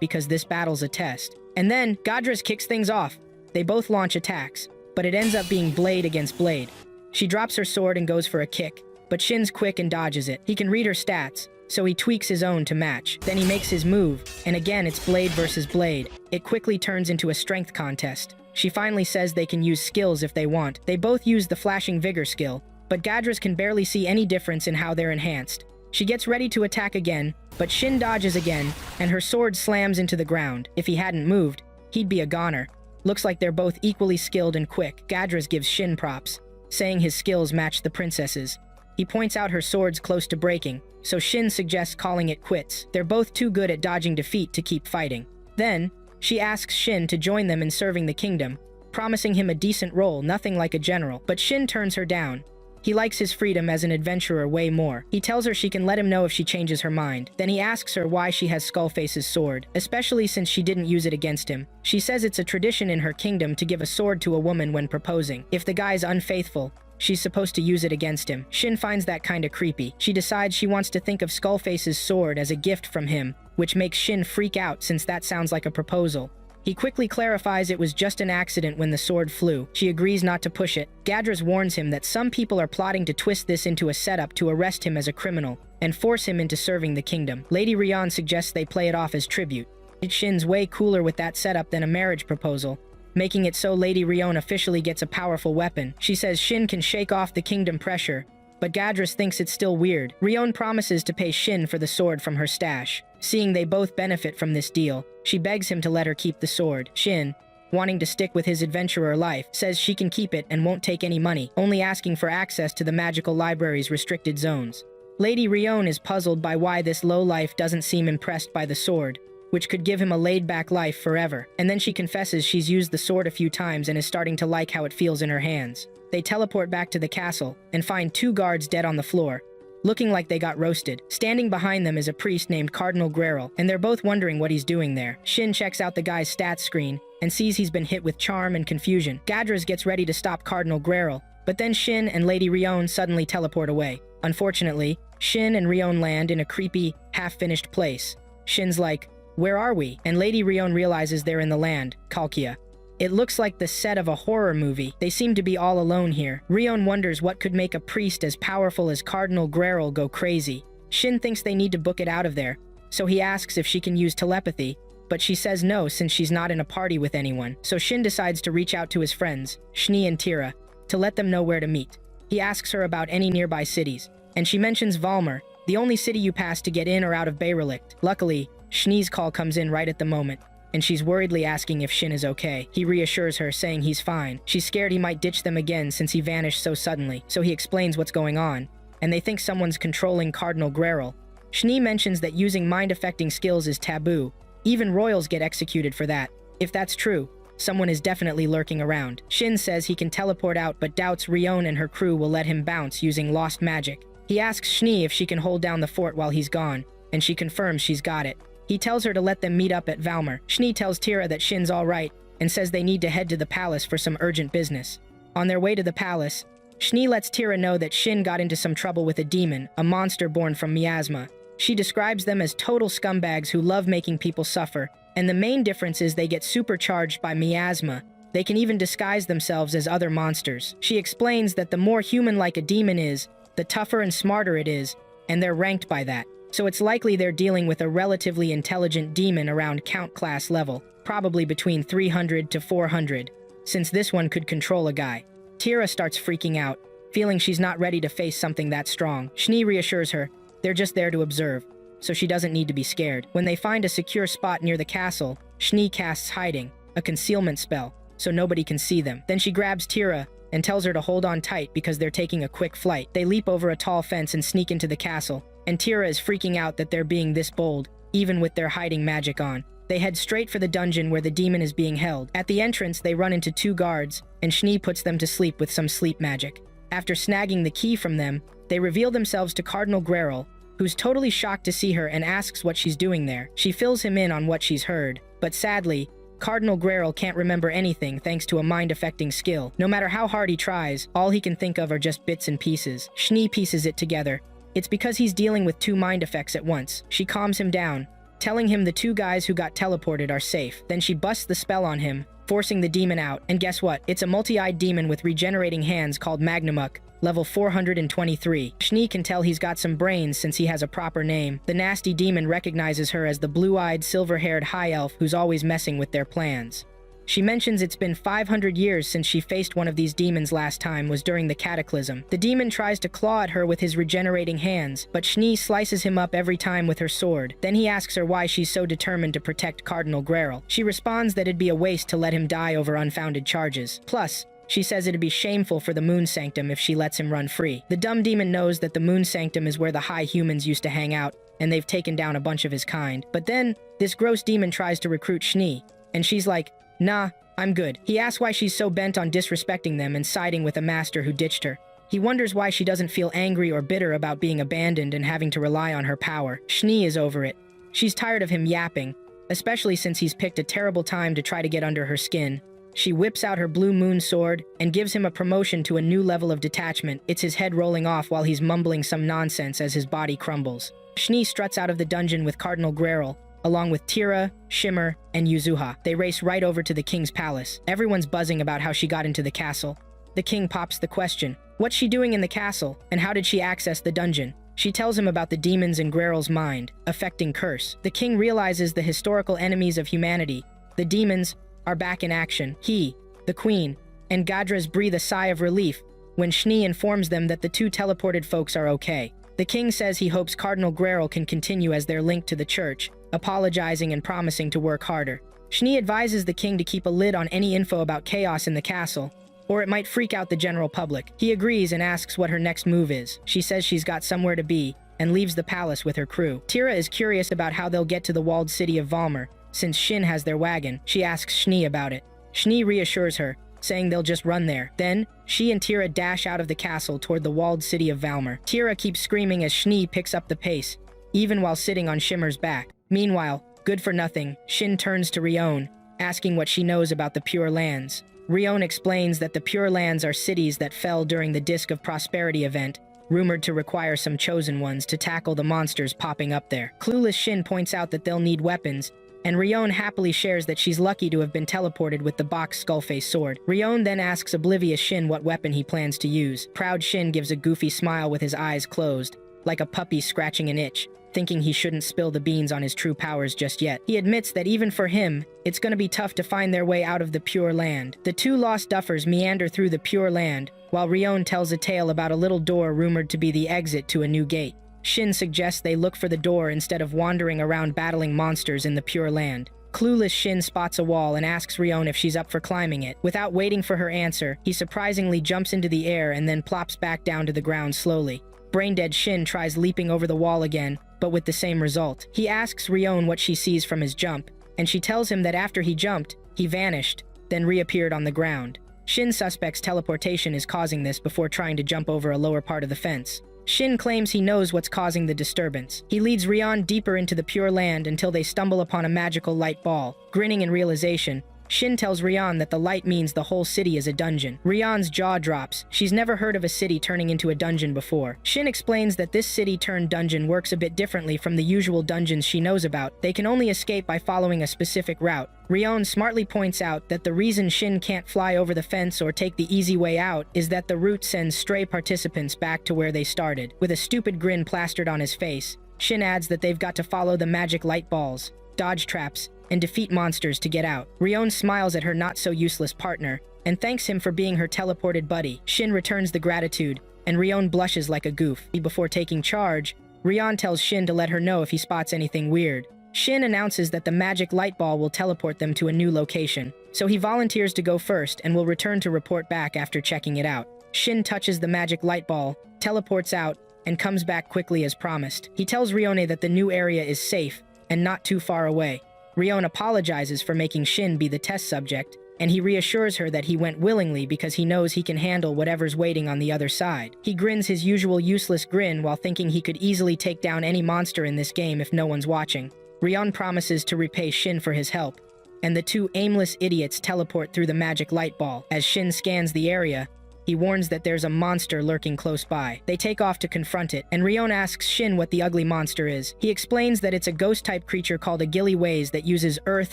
because this battle's a test. And then, Gadras kicks things off. They both launch attacks, but it ends up being blade against blade. She drops her sword and goes for a kick, but Shin's quick and dodges it. He can read her stats, so he tweaks his own to match. Then he makes his move, and again it's blade versus blade. It quickly turns into a strength contest. She finally says they can use skills if they want. They both use the flashing vigor skill, but Gadras can barely see any difference in how they're enhanced. She gets ready to attack again, but Shin dodges again, and her sword slams into the ground. If he hadn't moved, he'd be a goner. Looks like they're both equally skilled and quick. Gadras gives Shin props, saying his skills match the princess's. He points out her sword's close to breaking, so Shin suggests calling it quits. They're both too good at dodging defeat to keep fighting. Then, she asks Shin to join them in serving the kingdom, promising him a decent role, nothing like a general. But Shin turns her down. He likes his freedom as an adventurer way more. He tells her she can let him know if she changes her mind. Then he asks her why she has Skullface's sword, especially since she didn't use it against him. She says it's a tradition in her kingdom to give a sword to a woman when proposing. If the guy's unfaithful, she's supposed to use it against him. Shin finds that kinda creepy. She decides she wants to think of Skullface's sword as a gift from him, which makes Shin freak out since that sounds like a proposal. He quickly clarifies it was just an accident when the sword flew. She agrees not to push it. Gadras warns him that some people are plotting to twist this into a setup to arrest him as a criminal and force him into serving the kingdom. Lady Ryon suggests they play it off as tribute. Shin's way cooler with that setup than a marriage proposal, making it so Lady Ryon officially gets a powerful weapon. She says Shin can shake off the kingdom pressure, but Gadras thinks it's still weird. Ryon promises to pay Shin for the sword from her stash. Seeing they both benefit from this deal, she begs him to let her keep the sword. Shin, wanting to stick with his adventurer life, says she can keep it and won't take any money, only asking for access to the magical library's restricted zones. Lady Ryon is puzzled by why this lowlife doesn't seem impressed by the sword, which could give him a laid-back life forever. And then she confesses she's used the sword a few times and is starting to like how it feels in her hands. They teleport back to the castle and find 2 guards dead on the floor, looking like they got roasted. Standing behind them is a priest named Cardinal Greril, and they're both wondering what he's doing there. Shin checks out the guy's stats screen and sees he's been hit with charm and confusion. Gadras gets ready to stop Cardinal Greril, but then Shin and Lady Ryo suddenly teleport away. Unfortunately, Shin and Ryo land in a creepy, half-finished place. Shin's like, "Where are we?" And Lady Ryo realizes they're in the land, Kalkia. It looks like the set of a horror movie. They seem to be all alone here. Ryo wonders what could make a priest as powerful as Cardinal Greril go crazy. Shin thinks they need to book it out of there, so he asks if she can use telepathy, but she says no since she's not in a party with anyone. So Shin decides to reach out to his friends, Shni and Tira, to let them know where to meet. He asks her about any nearby cities, and she mentions Valmer, the only city you pass to get in or out of Bayrelict. Luckily, Shni's call comes in right at the moment, and she's worriedly asking if Shin is okay. He reassures her, saying he's fine. She's scared he might ditch them again since he vanished so suddenly, so he explains what's going on, and they think someone's controlling Cardinal Greril. Shni mentions that using mind-affecting skills is taboo. Even royals get executed for that. If that's true, someone is definitely lurking around. Shin says he can teleport out but doubts Ryo and her crew will let him bounce using lost magic. He asks Shni if she can hold down the fort while he's gone, and she confirms she's got it. He tells her to let them meet up at Valmer. Shni tells Tira that Shin's alright and says they need to head to the palace for some urgent business. On their way to the palace, Shni lets Tira know that Shin got into some trouble with a demon, a monster born from miasma. She describes them as total scumbags who love making people suffer, and the main difference is they get supercharged by miasma. They can even disguise themselves as other monsters. She explains that the more human-like a demon is, the tougher and smarter it is, and they're ranked by that. So it's likely they're dealing with a relatively intelligent demon around Count class level, probably between 300 to 400, since this one could control a guy. Tira starts freaking out, feeling she's not ready to face something that strong. Shni reassures her they're just there to observe, so she doesn't need to be scared. When they find a secure spot near the castle, Shni casts hiding, a concealment spell, so nobody can see them. Then she grabs Tira and tells her to hold on tight because they're taking a quick flight. They leap over a tall fence and sneak into the castle, and Tira is freaking out that they're being this bold, even with their hiding magic on. They head straight for the dungeon where the demon is being held. At the entrance, they run into 2 guards, and Shni puts them to sleep with some sleep magic. After snagging the key from them, they reveal themselves to Cardinal Greril, who's totally shocked to see her and asks what she's doing there. She fills him in on what she's heard, but sadly, Cardinal Greril can't remember anything thanks to a mind-affecting skill. No matter how hard he tries, all he can think of are just bits and pieces. Shni pieces it together. It's because he's dealing with 2 mind effects at once. She calms him down, telling him the 2 guys who got teleported are safe. Then she busts the spell on him, forcing the demon out. And guess what? It's a multi-eyed demon with regenerating hands called Magnamuk, level 423. Shni can tell he's got some brains since he has a proper name. The nasty demon recognizes her as the blue-eyed, silver-haired high elf who's always messing with their plans. She mentions it's been 500 years since she faced one of these demons last time was during the cataclysm. The demon tries to claw at her with his regenerating hands, but Shni slices him up every time with her sword. Then he asks her why she's so determined to protect Cardinal Greril. She responds that it'd be a waste to let him die over unfounded charges. Plus, she says it'd be shameful for the Moon Sanctum if she lets him run free. The dumb demon knows that the Moon Sanctum is where the high humans used to hang out, and they've taken down a bunch of his kind. But then, this gross demon tries to recruit Shni, and she's like, "Nah, I'm good." He asks why she's so bent on disrespecting them and siding with a master who ditched her. He wonders why she doesn't feel angry or bitter about being abandoned and having to rely on her power. Shni is over it. She's tired of him yapping, especially since he's picked a terrible time to try to get under her skin. She whips out her blue moon sword and gives him a promotion to a new level of detachment. It's his head rolling off while he's mumbling some nonsense as his body crumbles. Shni struts out of the dungeon with Cardinal Greril, along with Tira, Shimmer, and Yuzuha. They race right over to the king's palace. Everyone's buzzing about how she got into the castle. The king pops the question, what's she doing in the castle, and how did she access the dungeon? She tells him about the demons in Greril's mind, affecting curse. The king realizes the historical enemies of humanity, the demons, are back in action. He, the queen, and Gadras breathe a sigh of relief when Shni informs them that the 2 teleported folks are okay. The king says he hopes Cardinal Greril can continue as their link to the church, apologizing and promising to work harder. Shni advises the king to keep a lid on any info about chaos in the castle, or it might freak out the general public. He agrees and asks what her next move is. She says she's got somewhere to be, and leaves the palace with her crew. Tira is curious about how they'll get to the walled city of Valmer. Since Shin has their wagon, she asks Schnee about it. Schnee reassures her, saying they'll just run there. Then, she and Tira dash out of the castle toward the walled city of Valmer. Tira keeps screaming as Schnee picks up the pace, even while sitting on Shimmer's back. Meanwhile, good for nothing, Shin turns to Ryo, asking what she knows about the Pure Lands. Ryo explains that the Pure Lands are cities that fell during the Disc of Prosperity event, rumored to require some chosen ones to tackle the monsters popping up there. Clueless Shin points out that they'll need weapons, and Ryo happily shares that she's lucky to have been teleported with the box Skullface sword. Ryo then asks oblivious Shin what weapon he plans to use. Proud Shin gives a goofy smile with his eyes closed, like a puppy scratching an itch, thinking he shouldn't spill the beans on his true powers just yet. He admits that even for him, it's gonna be tough to find their way out of the Pure Land. The two lost duffers meander through the Pure Land, while Ryo tells a tale about a little door rumored to be the exit to a new gate. Shin suggests they look for the door instead of wandering around battling monsters in the Pure Land. Clueless Shin spots a wall and asks Ryo if she's up for climbing it. Without waiting for her answer, he surprisingly jumps into the air and then plops back down to the ground slowly. Braindead Shin tries leaping over the wall again, but with the same result. He asks Ryo what she sees from his jump, and she tells him that after he jumped, he vanished, then reappeared on the ground. Shin suspects teleportation is causing this before trying to jump over a lower part of the fence. Shin claims he knows what's causing the disturbance. He leads Ryo deeper into the Pure Land until they stumble upon a magical light ball. Grinning in realization, Shin tells Ryo that the light means the whole city is a dungeon. Ryo's jaw drops. She's never heard of a city turning into a dungeon before. Shin explains that this city-turned-dungeon works a bit differently from the usual dungeons she knows about. They can only escape by following a specific route. Ryo smartly points out that the reason Shin can't fly over the fence or take the easy way out is that the route sends stray participants back to where they started. With a stupid grin plastered on his face, Shin adds that they've got to follow the magic light balls, dodge traps, and defeat monsters to get out. Ryo smiles at her not-so-useless partner, and thanks him for being her teleported buddy. Shin returns the gratitude, and Ryo blushes like a goof. Before taking charge, Ryo tells Shin to let her know if he spots anything weird. Shin announces that the magic light ball will teleport them to a new location, so he volunteers to go first and will return to report back after checking it out. Shin touches the magic light ball, teleports out, and comes back quickly as promised. He tells Ryo that the new area is safe and not too far away. Ryo apologizes for making Shin be the test subject, and he reassures her that he went willingly because he knows he can handle whatever's waiting on the other side. He grins his usual useless grin while thinking he could easily take down any monster in this game if no one's watching. Ryo promises to repay Shin for his help, and the two aimless idiots teleport through the magic light ball. As Shin scans the area, he warns that there's a monster lurking close by. They take off to confront it, and Ryo asks Shin what the ugly monster is. He explains that it's a ghost-type creature called a Gilly-Waze that uses earth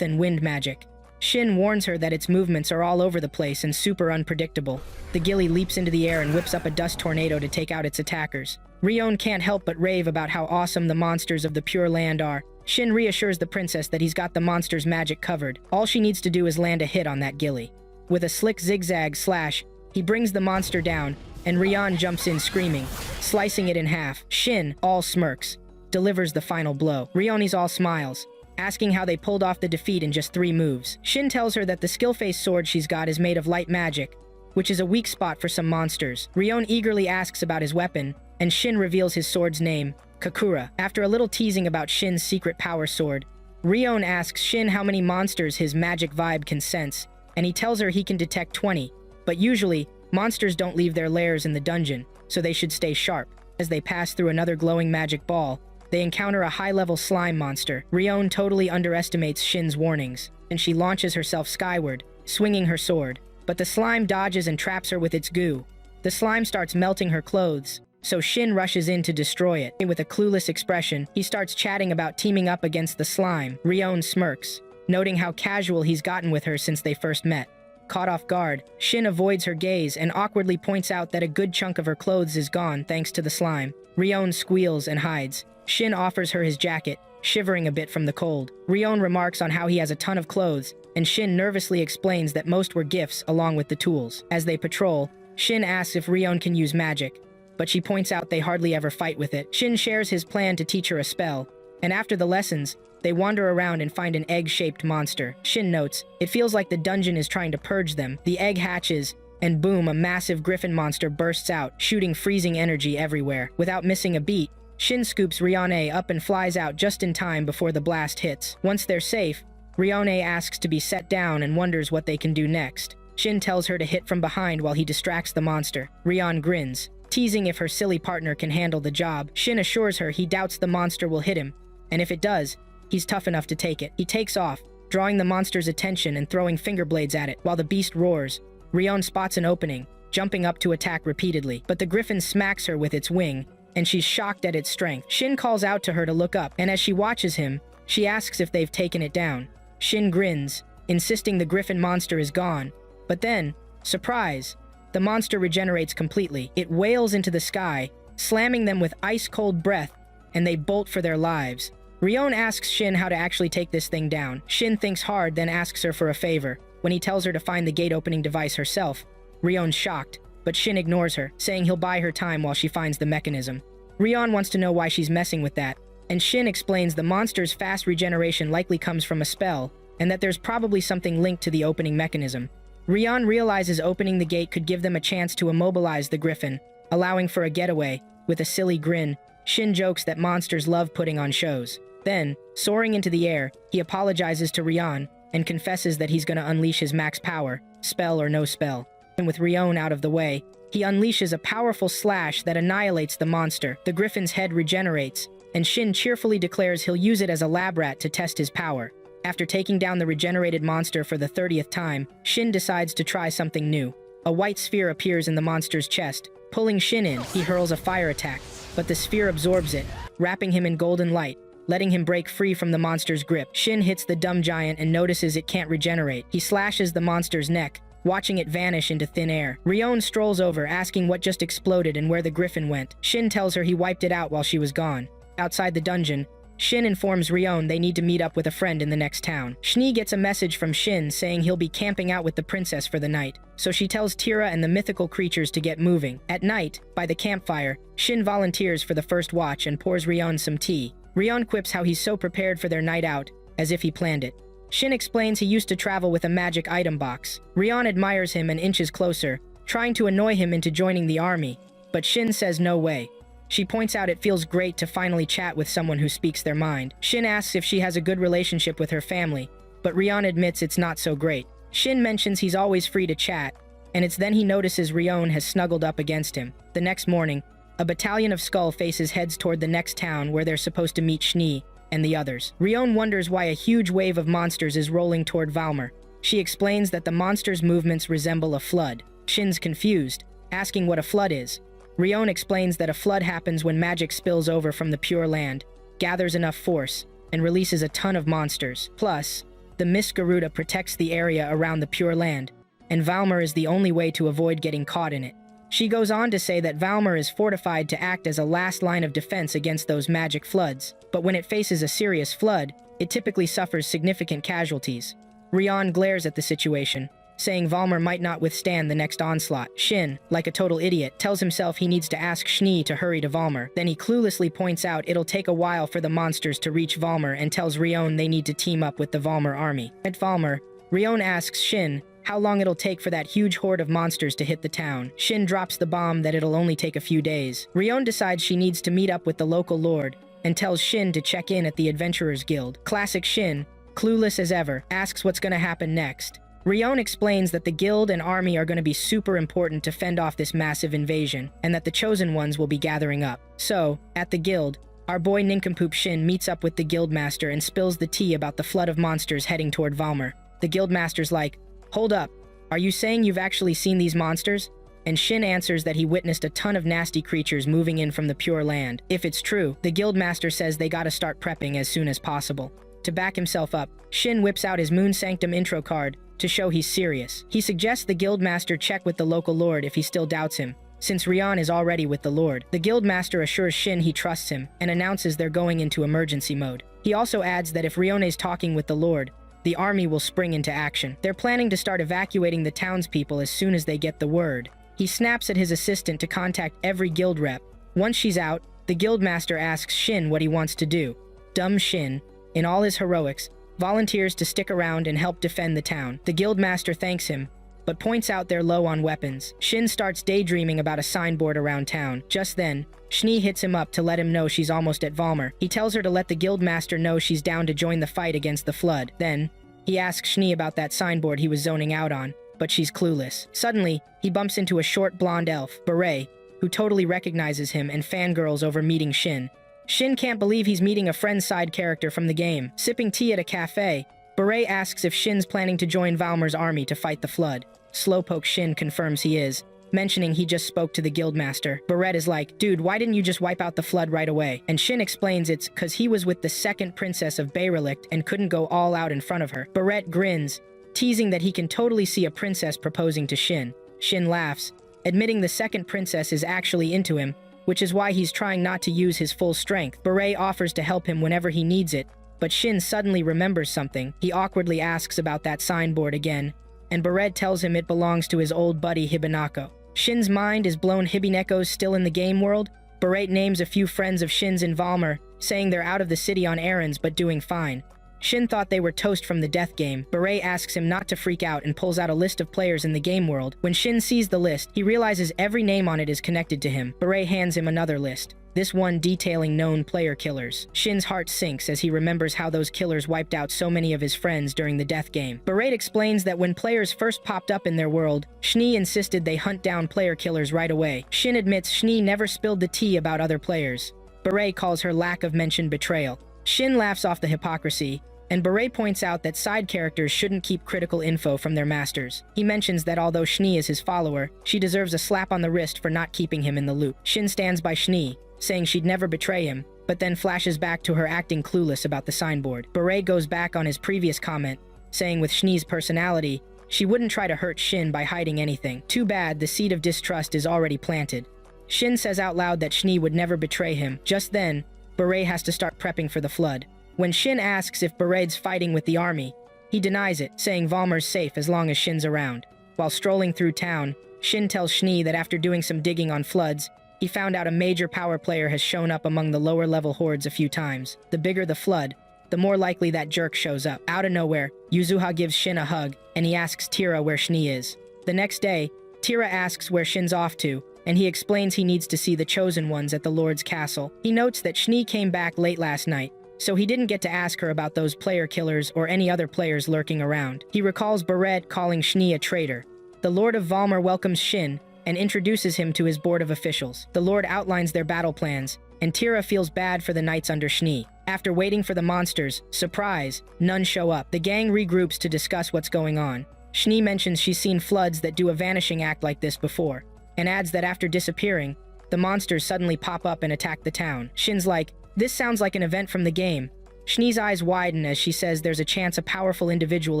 and wind magic. Shin warns her that its movements are all over the place and super unpredictable. The Gilly leaps into the air and whips up a dust tornado to take out its attackers. Ryo can't help but rave about how awesome the monsters of the Pure Land are. Shin reassures the princess that he's got the monster's magic covered. All she needs to do is land a hit on that Gilly. With a slick zigzag slash, he brings the monster down, and Ryo jumps in screaming, slicing it in half. Shin, all smirks, delivers the final blow. Ryo's all smiles, asking how they pulled off the defeat in just 3 moves. Shin tells her that the Skillface sword she's got is made of light magic, which is a weak spot for some monsters. Ryo eagerly asks about his weapon, and Shin reveals his sword's name, Kakura. After a little teasing about Shin's secret power sword, Ryo asks Shin how many monsters his magic vibe can sense, and he tells her he can detect 20. But usually, monsters don't leave their lairs in the dungeon, so they should stay sharp. As they pass through another glowing magic ball, they encounter a high-level slime monster. Ryo totally underestimates Shin's warnings, and she launches herself skyward, swinging her sword. But the slime dodges and traps her with its goo. The slime starts melting her clothes, so Shin rushes in to destroy it. With a clueless expression, he starts chatting about teaming up against the slime. Ryo smirks, noting how casual he's gotten with her since they first met. Caught off guard, Shin avoids her gaze and awkwardly points out that a good chunk of her clothes is gone thanks to the slime. Ryo squeals and hides. Shin offers her his jacket, shivering a bit from the cold. Ryo remarks on how he has a ton of clothes, and Shin nervously explains that most were gifts along with the tools. As they patrol, Shin asks if Ryo can use magic, but she points out they hardly ever fight with it. Shin shares his plan to teach her a spell, and after the lessons, they wander around and find an egg-shaped monster. Shin notes, it feels like the dungeon is trying to purge them. The egg hatches, and boom, a massive griffin monster bursts out, shooting freezing energy everywhere. Without missing a beat, Shin scoops Ryone up and flies out just in time before the blast hits. Once they're safe, Ryone asks to be set down and wonders what they can do next. Shin tells her to hit from behind while he distracts the monster. Ryon grins, teasing if her silly partner can handle the job. Shin assures her he doubts the monster will hit him, and if it does, he's tough enough to take it. He takes off, drawing the monster's attention and throwing finger blades at it. While the beast roars, Ryon spots an opening, jumping up to attack repeatedly. But the griffin smacks her with its wing, and she's shocked at its strength. Shin calls out to her to look up, and as she watches him, she asks if they've taken it down. Shin grins, insisting the griffin monster is gone. But then, surprise, the monster regenerates completely. It wails into the sky, slamming them with ice-cold breath, and they bolt for their lives. Ryon asks Shin how to actually take this thing down. Shin thinks hard, then asks her for a favor. When he tells her to find the gate-opening device herself, Ryon's shocked, but Shin ignores her, saying he'll buy her time while she finds the mechanism. Ryon wants to know why she's messing with that, and Shin explains the monster's fast regeneration likely comes from a spell, and that there's probably something linked to the opening mechanism. Ryon realizes opening the gate could give them a chance to immobilize the griffin, allowing for a getaway. With a silly grin, Shin jokes that monsters love putting on shows. Then, soaring into the air, he apologizes to Ryon and confesses that he's gonna unleash his max power, spell or no spell. And with Ryon out of the way, he unleashes a powerful slash that annihilates the monster. The griffin's head regenerates, and Shin cheerfully declares he'll use it as a lab rat to test his power. After taking down the regenerated monster for the 30th time, Shin decides to try something new. A white sphere appears in the monster's chest. Pulling Shin in, he hurls a fire attack, but the sphere absorbs it, wrapping him in golden light, letting him break free from the monster's grip. Shin hits the dumb giant and notices it can't regenerate. He slashes the monster's neck, watching it vanish into thin air. Ryon strolls over, asking what just exploded and where the griffin went. Shin tells her he wiped it out while she was gone. Outside the dungeon, Shin informs Ryon they need to meet up with a friend in the next town. Schnee gets a message from Shin saying he'll be camping out with the princess for the night, so she tells Tira and the mythical creatures to get moving. At night, by the campfire, Shin volunteers for the first watch and pours Ryon some tea. Ryon quips how he's so prepared for their night out, as if he planned it. Shin explains he used to travel with a magic item box. Ryon admires him and inches closer, trying to annoy him into joining the army, but Shin says no way. She points out it feels great to finally chat with someone who speaks their mind. Shin asks if she has a good relationship with her family, but Ryon admits it's not so great. Shin mentions he's always free to chat, and it's then he notices Ryon has snuggled up against him. The next morning, a battalion of Skull faces heads toward the next town where they're supposed to meet Schnee and the others. Ryon wonders why a huge wave of monsters is rolling toward Valmer. She explains that the monsters' movements resemble a flood. Shin's confused, asking what a flood is. Ryon explains that a flood happens when magic spills over from the Pure Land, gathers enough force, and releases a ton of monsters. Plus, the Mist Garuda protects the area around the Pure Land, and Valmer is the only way to avoid getting caught in it. She goes on to say that Valmer is fortified to act as a last line of defense against those magic floods, but when it faces a serious flood, it typically suffers significant casualties. Ryon glares at the situation, saying Valmer might not withstand the next onslaught. Shin, like a total idiot, tells himself he needs to ask Schnee to hurry to Valmer. Then he cluelessly points out it'll take a while for the monsters to reach Valmer and tells Ryon they need to team up with the Valmer army. At Valmer, Ryon asks Shin how long it'll take for that huge horde of monsters to hit the town. Shin drops the bomb that it'll only take a few days. Ryon decides she needs to meet up with the local lord and tells Shin to check in at the Adventurers Guild. Classic Shin, clueless as ever, asks what's gonna happen next. Ryon explains that the guild and army are going to be super important to fend off this massive invasion, and that the chosen ones will be gathering up. So, at the guild, our boy nincompoop Shin meets up with the guildmaster and spills the tea about the flood of monsters heading toward Valmer. The guildmaster's like, "Hold up, are you saying you've actually seen these monsters?" And Shin answers that he witnessed a ton of nasty creatures moving in from the Pure Land. If it's true, the guildmaster says they gotta start prepping as soon as possible. To back himself up, Shin whips out his Moon Sanctum intro card to show he's serious. He suggests the guildmaster check with the local lord if he still doubts him, since Ryon is already with the lord. The guildmaster assures Shin he trusts him and announces they're going into emergency mode. He also adds that if Ryone's talking with the lord, the army will spring into action. They're planning to start evacuating the townspeople as soon as they get the word. He snaps at his assistant to contact every guild rep. Once she's out, the guildmaster asks Shin what he wants to do. Dumb Shin, in all his heroics, volunteers to stick around and help defend the town. The guildmaster thanks him, but points out they're low on weapons. Shin starts daydreaming about a signboard around town. Just then, Schnee hits him up to let him know she's almost at Valmer. He tells her to let the guildmaster know she's down to join the fight against the flood. Then, he asks Schnee about that signboard he was zoning out on, but she's clueless. Suddenly, he bumps into a short blonde elf, Beret, who totally recognizes him and fangirls over meeting Shin. Shin can't believe he's meeting a friend side character from the game. Sipping tea at a cafe, Beret asks if Shin's planning to join Valmer's army to fight the flood. Slowpoke Shin confirms he is, mentioning he just spoke to the guildmaster. Beret is like, dude, why didn't you just wipe out the flood right away? And Shin explains it's cause he was with the second princess of Bayrelict and couldn't go all out in front of her. Beret grins, teasing that he can totally see a princess proposing to Shin. Shin laughs, admitting the second princess is actually into him, which is why he's trying not to use his full strength. Beret offers to help him whenever he needs it, but Shin suddenly remembers something. He awkwardly asks about that signboard again, and Beret tells him it belongs to his old buddy Hibinako. Shin's mind is blown. Hibineko's still in the game world. Beret names a few friends of Shin's in Valmer, saying they're out of the city on errands but doing fine. Shin thought they were toast from the death game. Beret asks him not to freak out and pulls out a list of players in the game world. When Shin sees the list, he realizes every name on it is connected to him. Beret hands him another list, this one detailing known player killers. Shin's heart sinks as he remembers how those killers wiped out so many of his friends during the death game. Beret explains that when players first popped up in their world, Schnee insisted they hunt down player killers right away. Shin admits Schnee never spilled the tea about other players. Beret calls her lack of mentioned betrayal. Shin laughs off the hypocrisy, and Beret points out that side characters shouldn't keep critical info from their masters. He mentions that although Schnee is his follower, she deserves a slap on the wrist for not keeping him in the loop. Shin stands by Schnee, saying she'd never betray him, but then flashes back to her acting clueless about the signboard. Beret goes back on his previous comment, saying with Schnee's personality, she wouldn't try to hurt Shin by hiding anything. Too bad, the seed of distrust is already planted. Shin says out loud that Schnee would never betray him. Just then, Beret has to start prepping for the flood. When Shin asks if Beret's fighting with the army, he denies it, saying Valmer's safe as long as Shin's around. While strolling through town, Shin tells Schnee that after doing some digging on floods, he found out a major power player has shown up among the lower-level hordes a few times. The bigger the flood, the more likely that jerk shows up. Out of nowhere, Yuzuha gives Shin a hug, and he asks Tira where Schnee is. The next day, Tira asks where Shin's off to, and he explains he needs to see the Chosen Ones at the Lord's castle. He notes that Schnee came back late last night, so he didn't get to ask her about those player killers or any other players lurking around. He recalls Beret calling Schnee a traitor. The Lord of Valmer welcomes Shin and introduces him to his board of officials. The Lord outlines their battle plans, and Tira feels bad for the knights under Schnee. After waiting for the monsters, surprise, none show up. The gang regroups to discuss what's going on. Schnee mentions she's seen floods that do a vanishing act like this before, and adds that after disappearing, the monsters suddenly pop up and attack the town. Shin's like, this sounds like an event from the game. Schnee's eyes widen as she says there's a chance a powerful individual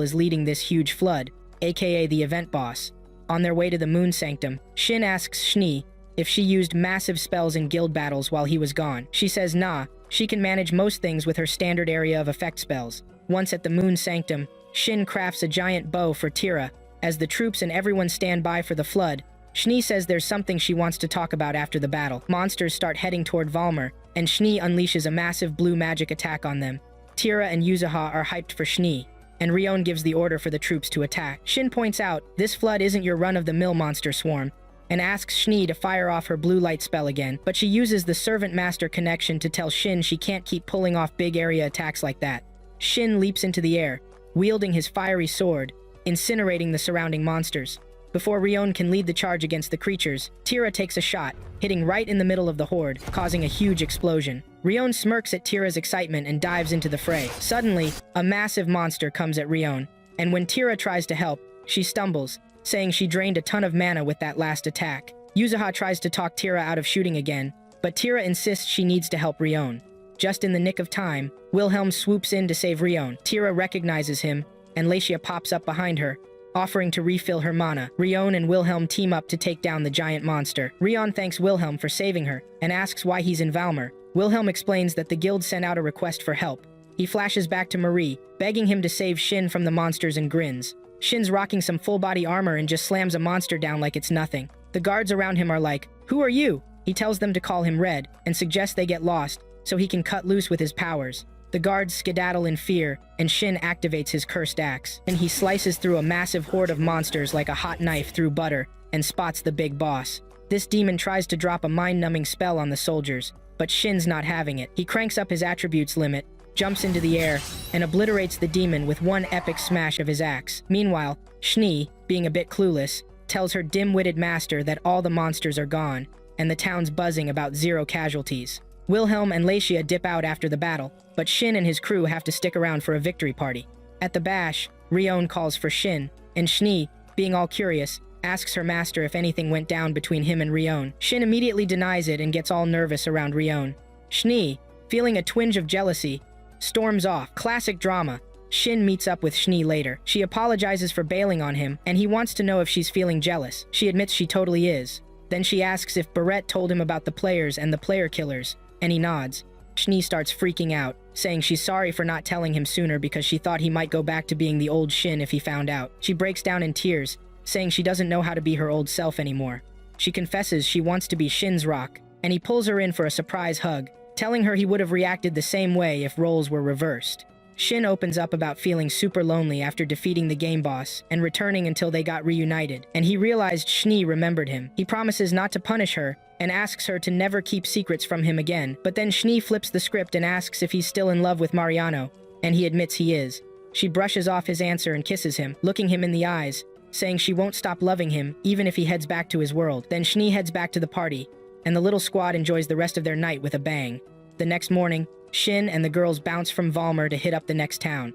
is leading this huge flood, aka the event boss. On their way to the Moon Sanctum, Shin asks Schnee if she used massive spells in guild battles while he was gone. She says nah, she can manage most things with her standard area of effect spells. Once at the Moon Sanctum, Shin crafts a giant bow for Tira. As the troops and everyone stand by for the flood, Schnee says there's something she wants to talk about after the battle. Monsters start heading toward Valmer, and Schnee unleashes a massive blue magic attack on them. Tira and Yuzuha are hyped for Schnee, and Ryo gives the order for the troops to attack. Shin points out, this flood isn't your run-of-the-mill monster swarm, and asks Schnee to fire off her blue light spell again, but she uses the Servant Master connection to tell Shin she can't keep pulling off big area attacks like that. Shin leaps into the air, wielding his fiery sword, incinerating the surrounding monsters. Before Ryo can lead the charge against the creatures, Tira takes a shot, hitting right in the middle of the horde, causing a huge explosion. Ryo smirks at Tira's excitement and dives into the fray. Suddenly, a massive monster comes at Ryo, and when Tira tries to help, she stumbles, saying she drained a ton of mana with that last attack. Yuzuha tries to talk Tira out of shooting again, but Tira insists she needs to help Ryo. Just in the nick of time, Wilhelm swoops in to save Ryo. Tira recognizes him, and Lachia pops up behind her, offering to refill her mana. Ryo and Wilhelm team up to take down the giant monster. Ryo thanks Wilhelm for saving her, and asks why he's in Valmer. Wilhelm explains that the guild sent out a request for help. He flashes back to Marie, begging him to save Shin from the monsters, and grins. Shin's rocking some full-body armor and just slams a monster down like it's nothing. The guards around him are like, "Who are you?" He tells them to call him Red, and suggests they get lost, so he can cut loose with his powers. The guards skedaddle in fear, and Shin activates his cursed axe, and he slices through a massive horde of monsters like a hot knife through butter and spots the big boss. This demon tries to drop a mind-numbing spell on the soldiers, but Shin's not having it. He cranks up his attributes limit, jumps into the air, and obliterates the demon with one epic smash of his axe. Meanwhile, Schnee, being a bit clueless, tells her dim-witted master that all the monsters are gone, and the town's buzzing about 0 casualties. Wilhelm and Lachia dip out after the battle, but Shin and his crew have to stick around for a victory party. At the bash, Ryon calls for Shin, and Schnee, being all curious, asks her master if anything went down between him and Ryon. Shin immediately denies it and gets all nervous around Ryon. Schnee, feeling a twinge of jealousy, storms off. Classic drama. Shin meets up with Schnee later. She apologizes for bailing on him, and he wants to know if she's feeling jealous. She admits she totally is. Then she asks if Barrett told him about the players and the player killers, and he nods. Schnee starts freaking out, saying she's sorry for not telling him sooner because she thought he might go back to being the old Shin if he found out. She breaks down in tears, saying she doesn't know how to be her old self anymore. She confesses she wants to be Shin's rock, and he pulls her in for a surprise hug, telling her he would have reacted the same way if roles were reversed. Shin opens up about feeling super lonely after defeating the game boss and returning until they got reunited, and he realized Schnee remembered him. He promises not to punish her and asks her to never keep secrets from him again, but then Schnee flips the script and asks if he's still in love with Mariano, and he admits he is. She brushes off his answer and kisses him, looking him in the eyes, saying she won't stop loving him even if he heads back to his world. Then Schnee heads back to the party, and the little squad enjoys the rest of their night with a bang. The next morning, Shin and the girls bounce from Valmer to hit up the next town.